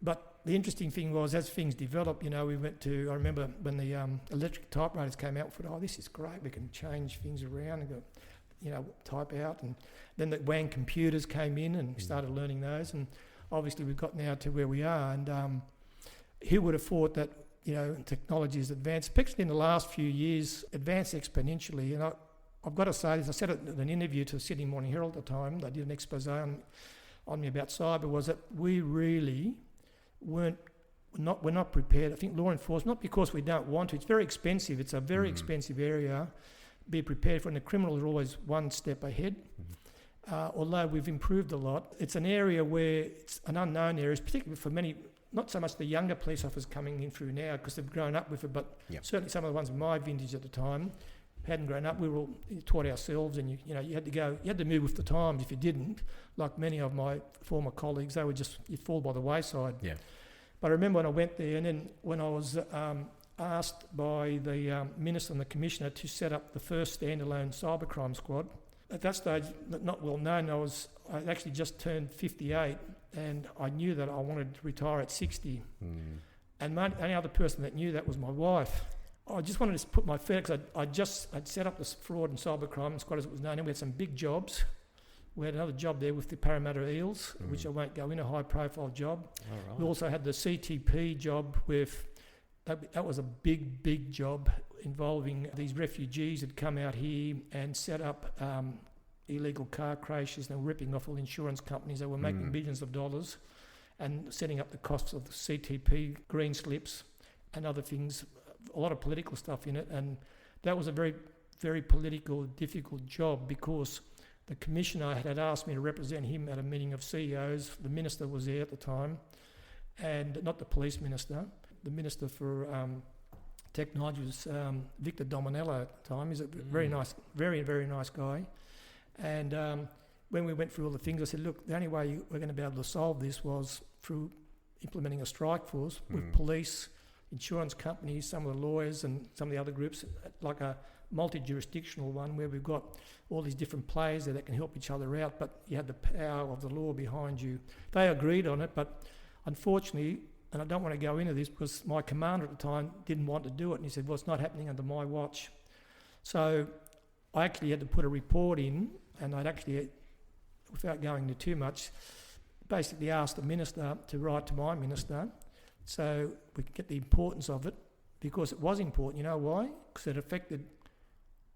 But the interesting thing was, as things developed, we went to, I remember when the electric typewriters came out, we thought, this is great, we can change things around and go, type out. And then the WAN computers came in and we started learning those. And obviously we've got now to where we are. And who would have thought that, technology has advanced, especially in the last few years, advanced exponentially. And I've got to say this, I said it in an interview to the Sydney Morning Herald at the time, they did an expose on me about cyber, was that we really we're not prepared. I think law enforcement, not because we don't want to, it's very expensive. It's a very expensive area. Be prepared for, and the criminals are always one step ahead. Although we've improved a lot, it's an area where it's an unknown area, particularly for many, not so much the younger police officers coming in through now because they've grown up with it, but certainly some of the ones of my vintage at the time hadn't grown up. We were all taught ourselves, and you had to move with the times. If you didn't, like many of my former colleagues, they would you fall by the wayside. Yeah. But I remember when I went there, and then when I was asked by the Minister and the Commissioner to set up the first standalone cybercrime squad. At that stage, not well known, I actually just turned 58, and I knew that I wanted to retire at 60. And the only other person that knew that was my wife. I just wanted to put my feet, because I'd set up this fraud and cybercrime squad as it was known, and we had some big jobs. We had another job there with the Parramatta Eels, which I won't go in, a high-profile job. Oh, right. We also had the CTP job that was a big job involving these refugees that come out here and set up illegal car crashes, and they were ripping off all insurance companies. They were making billions of dollars and setting up the costs of the CTP green slips and other things, a lot of political stuff in it. And that was a very, very political, difficult job because the commissioner had asked me to represent him at a meeting of CEOs. The minister was there at the time, and not the police minister. The minister for technology was Victor Dominello at the time. He's a very nice, very, very nice guy. And when we went through all the things, I said, look, the only way we're going to be able to solve this was through implementing a strike force with police, insurance companies, some of the lawyers and some of the other groups, like a multi-jurisdictional one where we've got all these different players there that can help each other out, but you had the power of the law behind you. They agreed on it, but unfortunately, and I don't want to go into this because my commander at the time didn't want to do it, and he said, well, it's not happening under my watch. So I actually had to put a report in, and I'd actually, without going into too much, basically asked the minister to write to my minister so we could get the importance of it, because it was important. You know why? Because it affected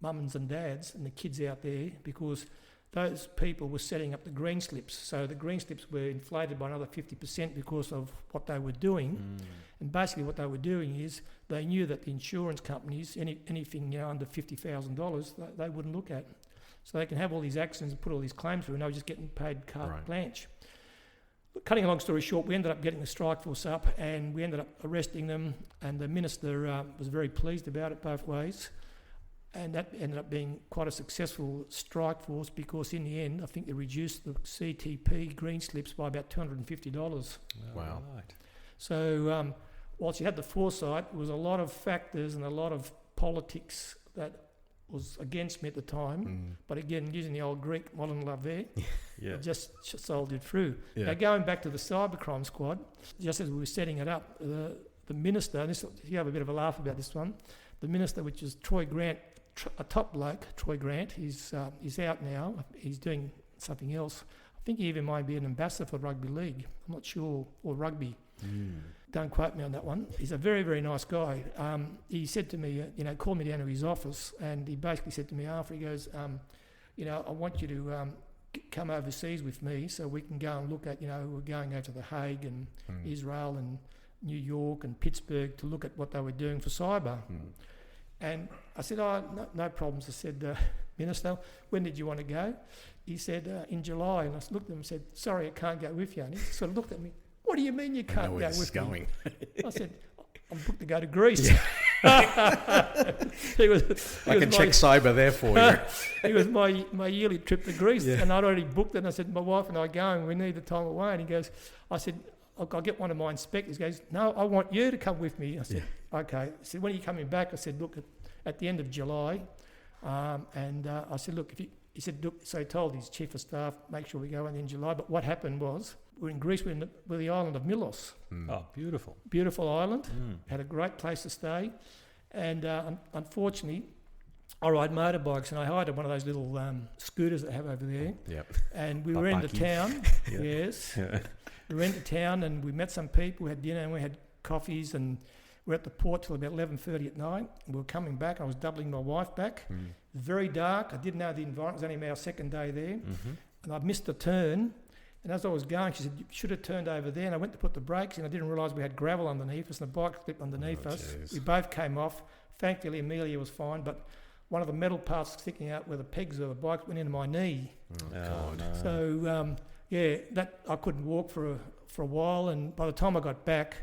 mums and dads and the kids out there, because those people were setting up the green slips. So the green slips were inflated by another 50% because of what they were doing. And basically what they were doing is they knew that the insurance companies, anything under $50,000, they wouldn't look at. So they can have all these accidents and put all these claims through, and they were just getting paid carte blanche. Cutting a long story short, we ended up getting the strike force up, and we ended up arresting them, and the minister was very pleased about it both ways. And that ended up being quite a successful strike force, because in the end, I think they reduced the CTP green slips by about $250. Wow. Right. So whilst you had the foresight, there was a lot of factors and a lot of politics that was against me at the time. But again, using the old Greek modern love there, Yeah. just soldiered through. Yeah. Now going back to the cybercrime squad, just as we were setting it up, the minister, and this, you have a bit of a laugh about this one, the minister, which is Troy Grant, a top bloke, Troy Grant, he's out now. He's doing something else. I think he even might be an ambassador for rugby league. I'm not sure, or rugby. Don't quote me on that one. He's a very, very nice guy. He said to me, called me down to his office, and he basically said to me after, he goes, I want you to come overseas with me so we can go and look at, we're going over to The Hague and Israel and New York and Pittsburgh to look at what they were doing for cyber. And I said, no problems. I said, Minister, when did you want to go? He said, in July. And I looked at him and said, sorry, I can't go with you. And he sort of looked at me, what do you mean you can't go with me? I said, I'm booked to go to Greece. I can check cyber there for you. It was my yearly trip to Greece, and I'd already booked it. And I said, my wife and I are going, we need the time away. And he goes, I said, I'll get one of my inspectors. He goes, no, I want you to come with me. I said, okay. He said, when are you coming back? I said, look, at the end of July. I said, look, he said, look, so he told his chief of staff, make sure we go in July. But what happened was, we're in Greece, we're the island of Milos. Oh, beautiful. Beautiful island. Had a great place to stay. And unfortunately, I ride motorbikes, and I hired one of those little scooters that they have over there. Yep. And we were into town. Yes. We went to town, and we met some people. We had dinner, and we had coffees, and we were at the port till about 11:30 at night. We were coming back. I was doubling my wife back. It was very dark. I didn't know the environment. It was only our second day there. And I missed a turn. And as I was going, she said, you should have turned over there. And I went to put the brakes in. I didn't realise we had gravel underneath us, and the bike slipped underneath us. Geez. We both came off. Thankfully, Amelia was fine, but one of the metal parts sticking out where the pegs of the bike went into my knee. Oh, God. No. So, that I couldn't walk for a while. And by the time I got back,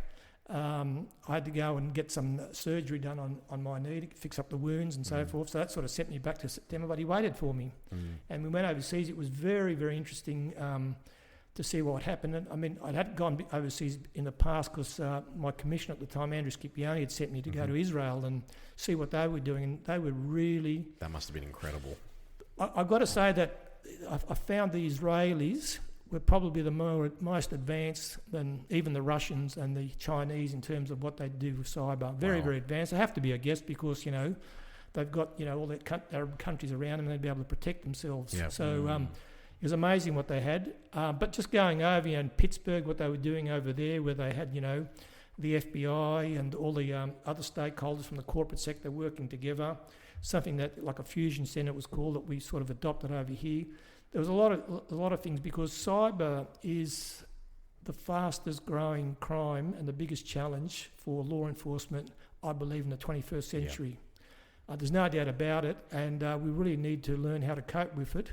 I had to go and get some surgery done on my knee to fix up the wounds and so forth. So that sort of sent me back to September, but he waited for me. And we went overseas. It was very, very interesting to see what happened. And I mean, I hadn't gone overseas in the past because my commissioner at the time, Andrew Scipione, had sent me to go to Israel and see what they were doing. And they were really... That must have been incredible. I've got to say that I found the Israelis were probably the most advanced than even the Russians and the Chinese in terms of what they do with cyber. Very, very advanced. They have to be, I guess, because, they've got, all the Arab countries around them and they'd be able to protect themselves. Yep. So it was amazing what they had. But just going over, in Pittsburgh, what they were doing over there, where they had, the FBI and all the other stakeholders from the corporate sector working together, something that, like a fusion centre was called, that we sort of adopted over here. There was a lot of things, because cyber is the fastest growing crime and the biggest challenge for law enforcement, I believe, in the 21st century. There's no doubt about it, and we really need to learn how to cope with it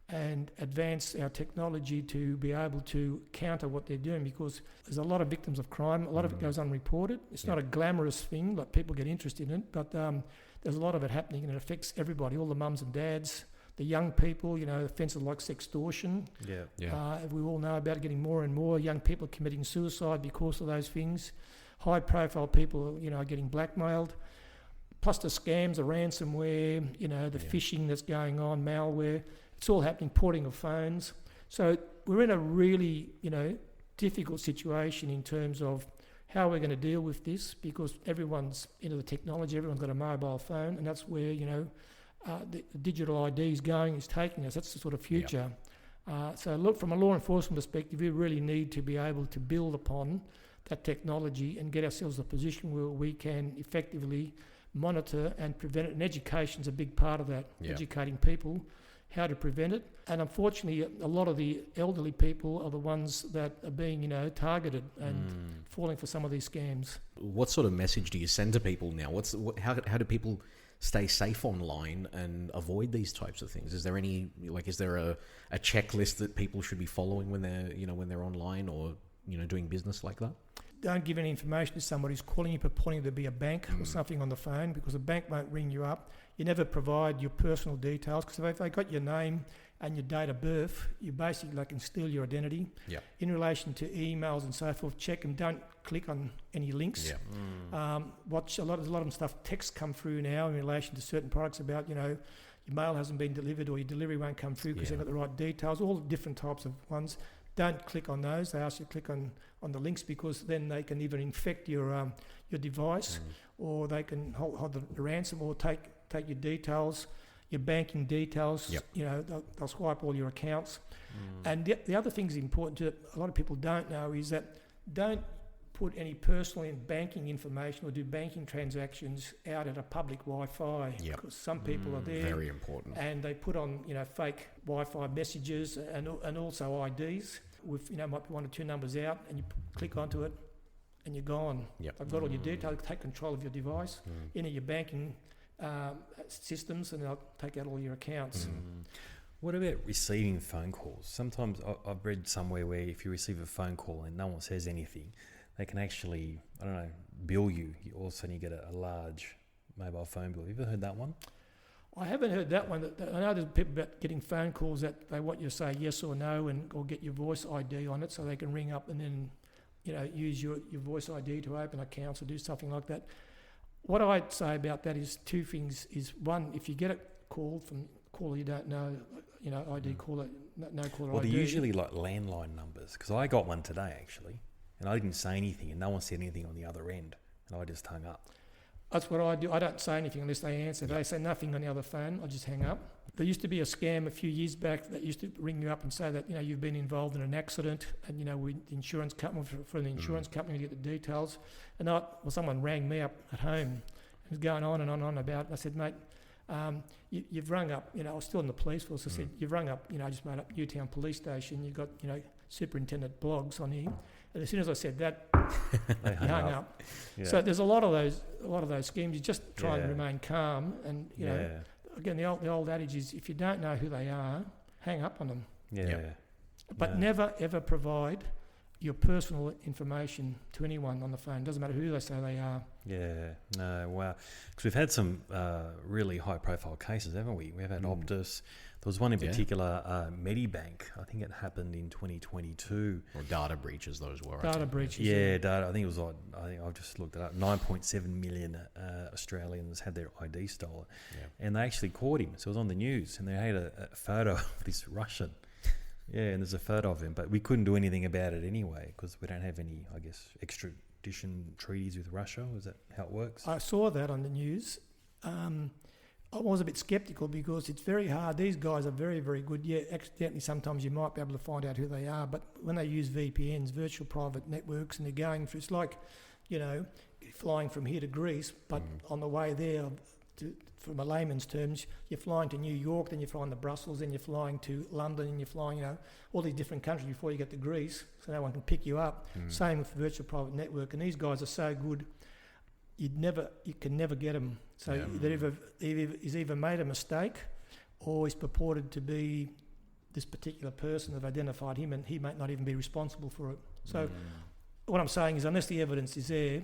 and advance our technology to be able to counter what they're doing, because there's a lot of victims of crime. A lot of it goes unreported. It's not a glamorous thing, like people get interested in it, but there's a lot of it happening, and it affects everybody, all the mums and dads, the young people, offences like sextortion. We all know about it, getting more and more young people committing suicide because of those things. High profile people, are getting blackmailed. Plus the scams, the ransomware, the phishing that's going on, malware. It's all happening, porting of phones. So we're in a really, difficult situation in terms of how we're going to deal with this, because everyone's into the technology, everyone's got a mobile phone, and that's where, the digital ID is going, is taking us. That's the sort of future. So look, from a law enforcement perspective, we really need to be able to build upon that technology and get ourselves in a position where we can effectively monitor and prevent it. And education's a big part of that, educating people how to prevent it. And unfortunately, a lot of the elderly people are the ones that are being, targeted and falling for some of these scams. What sort of message do you send to people now? How do people stay safe online and avoid these types of things? Is there a checklist that people should be following when they're online or doing business like that? Don't give any information to somebody who's calling you purporting to be a bank or something on the phone, because a bank won't ring you up. You never provide your personal details, because if they got your name and your date of birth, you basically can steal your identity. In relation to emails and so forth, check them. Don't click on any links. Watch a lot of them stuff. Texts come through now in relation to certain products about your mail hasn't been delivered or your delivery won't come through because they've got the right details. All different types of ones. Don't click on those. They ask you to click on the links, because then they can either infect your device or they can hold the ransom or take your details, your banking details. They'll swipe all your accounts. And the other thing is important that a lot of people don't know is that don't put any personal banking information or do banking transactions out at a public Wi-Fi, because some people are there. Very important. And they put on fake Wi-Fi messages and also IDs with might be 1 or 2 numbers out, and you click onto it and you're gone. They've got all your details, take control of your device, enter your banking systems, and they'll take out all your accounts. What about receiving phone calls? Sometimes I've read somewhere where if you receive a phone call and no one says anything, they can actually, bill you. All of a sudden you get a large mobile phone bill. Have you ever heard that one? I haven't heard that one. I know there's people about getting phone calls that they want you to say yes or no, or get your voice ID on it so they can ring up and then, use your voice ID to open accounts or do something like that. What I'd say about that is 2 things. Is one, if you get a call from a caller you don't know, ID caller, no caller ID. Well, they're usually like landline numbers, because I got one today actually, and I didn't say anything, and no one said anything on the other end, and I just hung up. That's what I do. I don't say anything unless they answer. If they say nothing on the other phone, I just hang up. There used to be a scam a few years back that used to ring you up and say that you've been involved in an accident, and the insurance company for the insurance company to get the details. And someone rang me up at home. It was going on and on about it. I said, mate, you've rung up. I was still in the police force. I said, you've rung up. I just made up Newtown Police Station. You've got Superintendent Bloggs on here. And as soon as I said that, you hung up. So there's a lot of those schemes. You just try and remain calm, and again, the old adage is, if you don't know who they are, hang up on them. But never ever provide your personal information to anyone on the phone. Doesn't matter who they say they are. Wow. Because we've had some really high-profile cases, haven't we? We've had Optus. There was one in particular, Medibank. I think it happened in 2022. Or data breaches, those were. Data breaches. Data. I think it was I've just looked it up. 9.7 million Australians had their ID stolen. And they actually caught him. So it was on the news. And they had a photo of this Russian. And there's a photo of him. But we couldn't do anything about it anyway, because we don't have any, extradition treaties with Russia. Is that how it works? I saw that on the news. I was a bit sceptical, because it's very hard. These guys are very, very good. Accidentally sometimes you might be able to find out who they are, but when they use VPNs, virtual private networks, and they're going through, it's like, flying from here to Greece, but on the way there, from a layman's terms, you're flying to New York, then you're flying to Brussels, then you're flying to London, and you're flying, all these different countries before you get to Greece, so no one can pick you up. Same with the virtual private network, and these guys are so good. you can never get them. So he's either made a mistake, or he's purported to be this particular person. Have identified him, and he might not even be responsible for it. So what I'm saying is, unless the evidence is there,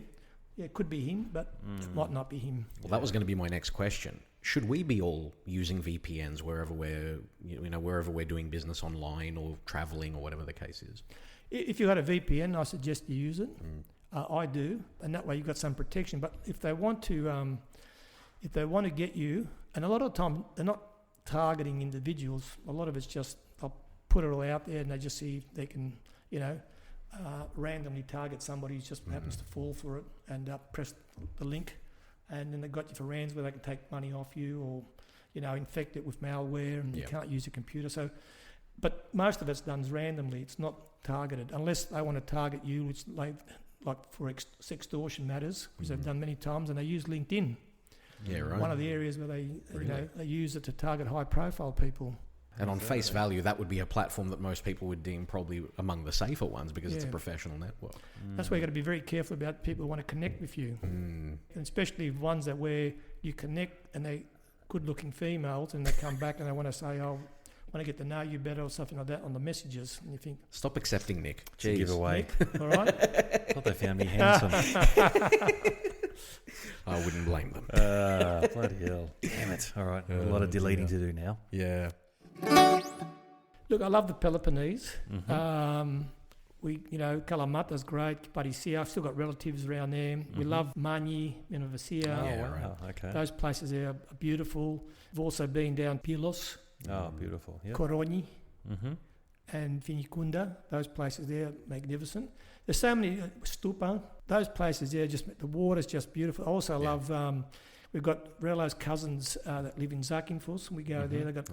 it could be him, but it might not be him. Well, that was going to be my next question. Should we be all using VPNs wherever we're doing business online or traveling or whatever the case is? If you've got a VPN, I suggest you use it. I do, and that way you've got some protection. But if they want to get you, and a lot of the time they're not targeting individuals. A lot of it's just they'll put it all out there, and they just see if they can, randomly target somebody who just happens to fall for it, and press the link, and then they've got you for rands where they can take money off you, or infect it with malware, and you can't use your computer. So, but most of it's done randomly. It's not targeted unless they want to target you, which like for sextortion matters, which they've done many times, and they use LinkedIn. Yeah, right. One of the areas where they they use it to target high-profile people. And on face value, that would be a platform that most people would deem probably among the safer ones because it's a professional network. That's why you got to be very careful about people who want to connect with you, and especially ones where you connect and they good-looking females, and they come back and they want to say, "Oh, I want to get to know you better," or something like that on the messages, and you think, Stop accepting, Nick. It's a giveaway. all right. Thought they found me handsome. I wouldn't blame them. Bloody hell. Damn it. All right. A lot of deleting to do now. Yeah. Look, I love the Peloponnese. Kalamata's great, Parissia, I've still got relatives around there. We love Mani, Menovacia. Oh, wow. Okay. Those places there are beautiful. We've also been down Pylos, Oh, beautiful. Yep. Koroni, and Finicunda. Those places there are magnificent. There's so many, Stupa. Those places there, the water's just beautiful. I also love, we've got Relo's cousins that live in Zakynthos, and we go there. They've got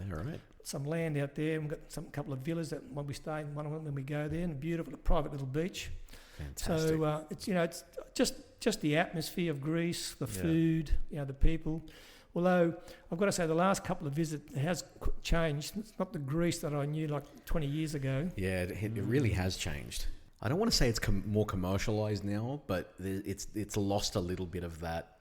some land out there, and we've got a couple of villas that when we stay in one of them when we go there, and a beautiful private little beach. Fantastic. So it's just the atmosphere of Greece, the food, the people. Although I've got to say, the last couple of visits has changed. It's not the Greece that I knew like 20 years ago. Yeah, it really has changed. I don't want to say it's more commercialized now, but it's lost a little bit of that.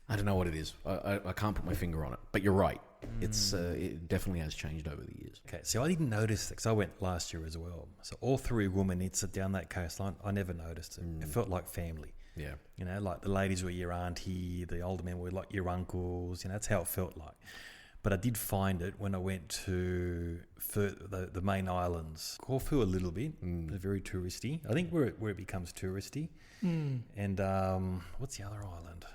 I don't know what it is. I can't put my finger on it. But you're right. It definitely has changed over the years. Okay, so I didn't notice because I went last year as well. So all through Womanitsa down that coastline, I never noticed it. It felt like family. Yeah. Like the ladies were your auntie, the older men were like your uncles. That's how it felt like. But I did find it when I went to the main islands. Corfu a little bit, it's very touristy. I think where it becomes touristy. And what's the other island?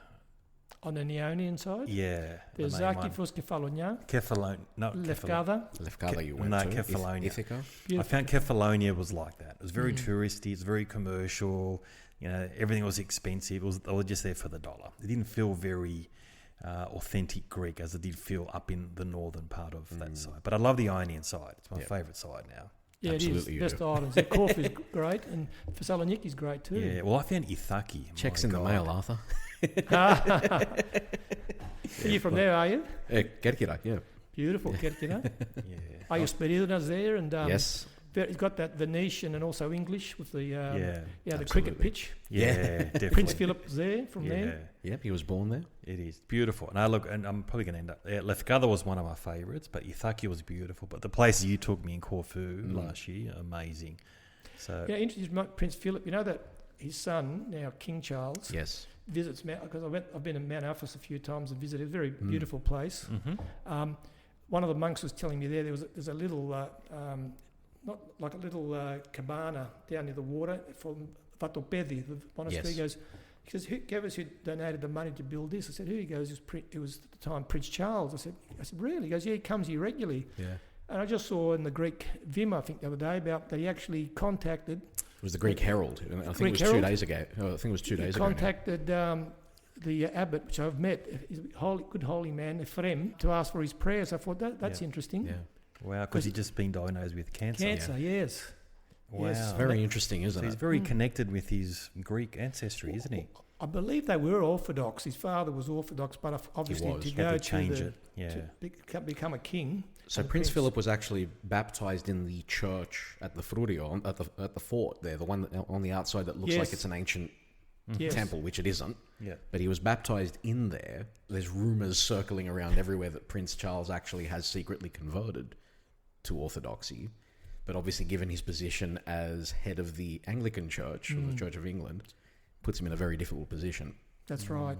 On the Neonian side? Yeah. There's Zakynthos, Kefalonia. Lefkada. Lefkada you went No, to? Kefalonia. Ithaca? I found Kefalonia was like that. It was very touristy. It's very commercial. Everything was expensive. They were just there for the dollar. It didn't feel very authentic Greek as it did feel up in the northern part of that side. But I love the Ionian side. It's my favourite side now. Yeah, Absolutely it is. Best islands. Corfu is great, and Thessaloniki is great too. Yeah, well, I found Ithaki. Checks in the mail, Arthur. Are you from there, are you? Kerkira, yeah. Beautiful, Kerkira. Yeah. Are you Spiridonas there? And Yes. It's got that Venetian and also English with the the absolutely. cricket pitch. Yeah, definitely. Prince Philip's there from there. Yep, he was born there. It is beautiful. And I'm probably going to end up there. Lefkada was one of my favourites, but Ithaki was beautiful. But the places you took me in Corfu last year, amazing. So Interesting about Prince Philip. You know that his son, now King Charles, Yes. visits Mount, because I've been in Mount Alphas a few times and visited. A very beautiful place. One of the monks was telling me there's a little not like a little cabana down near the water from Vatopedi, the monastery. Yes. He says, who donated the money to build this? I said, who? He goes, it was at the time Prince Charles. I said, really? He goes, yeah, he comes here regularly. Yeah. And I just saw in the Greek Vim, I think the other day, about that he actually contacted. It was the Greek Herald. I think Greek it was Herald? 2 days ago. I think it was 2 days ago. Contacted the abbot, which I've met, he's a good holy man, Ephraim, to ask for his prayers. I thought that's interesting. Yeah. wow, because he'd just been diagnosed with cancer. Cancer, yes. Wow. Yes. It's very interesting, isn't So he's it? very connected with his Greek ancestry, isn't he? I believe they were Orthodox. His father was Orthodox, but obviously was. to Had go to change it. Yeah. to become a king. So and a Prince Philip was actually baptized in the church at the Frurio, at the fort there, the one on the outside that looks Yes. like it's an ancient Yes. temple, which it isn't. Yeah. But he was baptized in there. There's rumours circling around everywhere that Prince Charles actually has secretly converted to Orthodoxy. But obviously, given his position as head of the Anglican Church, or the Church of England, puts him in a very difficult position. That's right.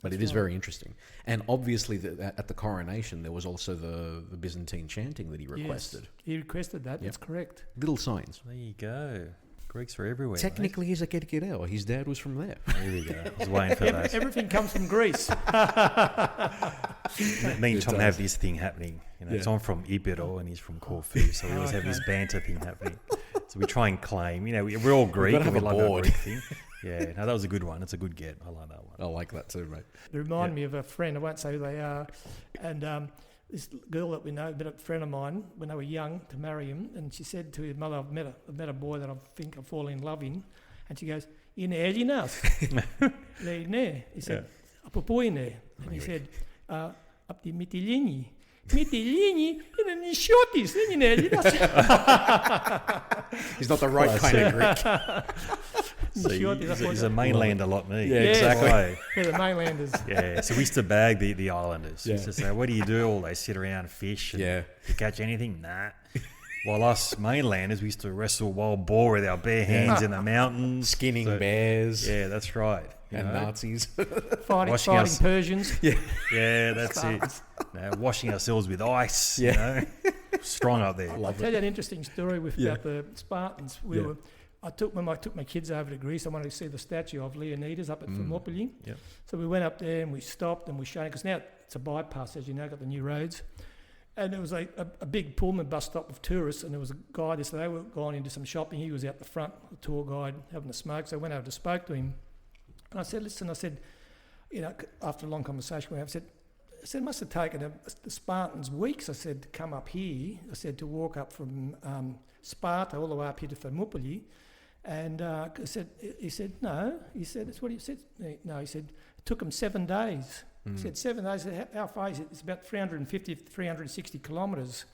But it is very interesting. And obviously, at the coronation, there was also the Byzantine chanting that he requested. Yes, he requested that. That's correct. Little signs. There you go. Greeks are everywhere. Technically, he's a Kerkireo. His dad was from there. There we go. I was waiting for that. Everything comes from Greece. Me and Tom have this thing happening. You know, Tom from Epiro and he's from Corfu, so we always have this banter thing happening. So we try and claim, you know, we're all Greek and we love our Greek thing. Yeah, no, that was a good one. It's a good get. I like that one. I like that too, mate. They remind me of a friend. I won't say who they are. And this girl that we know, a friend of mine, when they were young, to marry him, and she said to his mother, I've met a boy that I think I've fallen in love in. And she goes, in Elinas? He said, Apopoine. And he said, up the Mitilini. Mitilini in the shorties in Elinas. He's not the right kind of Greek. So he's a mainlander like me. Yeah, exactly. Yeah, the mainlanders. Yeah, so we used to bag the islanders. Yeah. We used to say, what do you do all day? Sit around and fish? And you catch anything? Nah. While us mainlanders, we used to wrestle wild boar with our bare hands in the mountains. Skinning bears. Yeah, that's right. And Nazis. Fighting Persians. Yeah, that's it. Washing ourselves with ice, you know. Strong up there. I'll tell you an interesting story about the Spartans. I took my kids over to Greece. I wanted to see the statue of Leonidas up at Thermopylae. Yep. So we went up there and we stopped and we showed, because now it's a bypass, as you know, got the new roads. And there was a big Pullman bus stop of tourists, and there was a guy there, so they were going into some shopping. He was out the front, the tour guide, having a smoke. So I went over to spoke to him. And I said, listen, you know, after a long conversation, I said, it must have taken the Spartans weeks, I said, to come up here. I said, to walk up from Sparta all the way up here to Thermopylae. And he said, no. He said, that's what he said. No, he said, it took them 7 days. He said, 7 days. I said, how far is it? It's about 350 to 360 kilometres.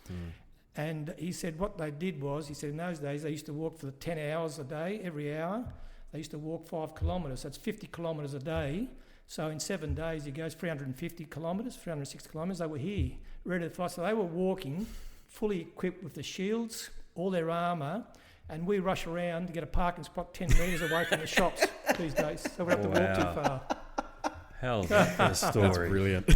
And he said, what they did was, he said, in those days, they used to walk for 10 hours a day, every hour. They used to walk 5 kilometres. That's 50 kilometres a day. So in 7 days, he goes 350 kilometres, 360 kilometres. They were here, ready to fight. So they were walking, fully equipped with the shields, all their armour, and we rush around to get a parking spot 10 metres away from the shops these days. So we have to walk too far. How's that for a story? That's brilliant.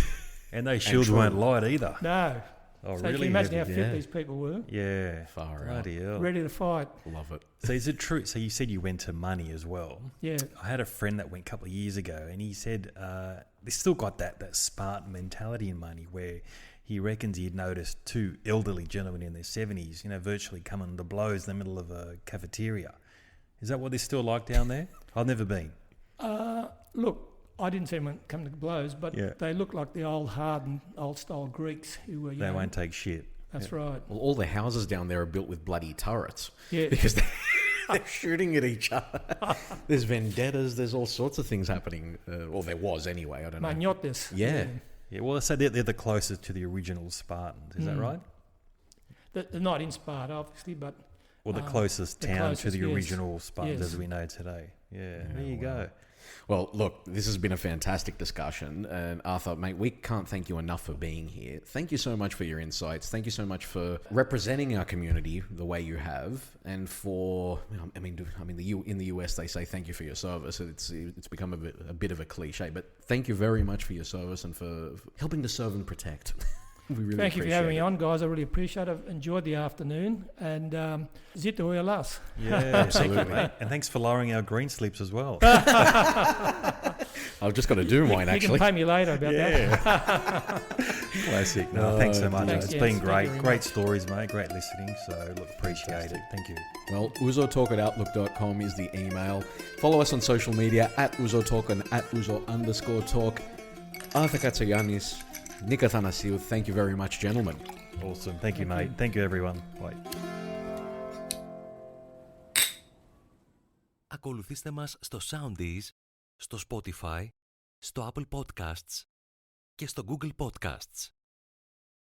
And those shields weren't light either. No. Oh, So really? can you imagine how heavy, fit these people were? Yeah. Far out. Bloody hell. Ready to fight. Love it. So is it true? So you said you went to money as well. Yeah. I had a friend that went a couple of years ago, and he said they still got that Spartan mentality in money, where he reckons he'd noticed 2 elderly gentlemen in their 70s, you know, virtually coming to blows in the middle of a cafeteria. Is that what they're still like down there? I've never been. Look, I didn't see them come to blows, but they look like the old hardened, old-style Greeks who were, They won't take shit. That's right. Well, all the houses down there are built with bloody turrets. Yeah. Because they're shooting at each other. There's vendettas. There's all sorts of things happening. Well, there was anyway. I don't know. Magnotes. Yeah. Yeah, well, so they're the closest to the original Spartans. Is that right? They're not in Sparta, obviously, but... Or the closest town to the yes. original Spartans Yes. as we know today. Yeah, there you go. Well, look, this has been a fantastic discussion. And Arthur, mate, we can't thank you enough for being here. Thank you so much for your insights. Thank you so much for representing our community the way you have. And for, in the US, they say thank you for your service. It's become a bit of a cliche. But thank you very much for your service and for helping to serve and protect. We really Thank you for having me it. on, guys. I really appreciate it. I've enjoyed the afternoon. And zito elas. Yeah, absolutely. Mate. And thanks for lowering our green slips as well. I've just got to do mine, You actually. can pay me later about that. Classic. No, thanks so much. Thanks, It's Jens. been Thank you great. very Great much. stories, mate. Great listening. So, look, appreciate it. Thank you. Well, ouzotalk@outlook.com is the email. Follow us on social media @Ouzo Talk and @Ouzo_talk. Arthur Katsogiannis, Nick Athanasiou, thank you very much, gentlemen. Awesome. Thank you, mate. Thank you, everyone. Bye. Ακολουθήστε μας στο Soundees, στο Spotify, στο Apple Podcasts και στο Google Podcasts.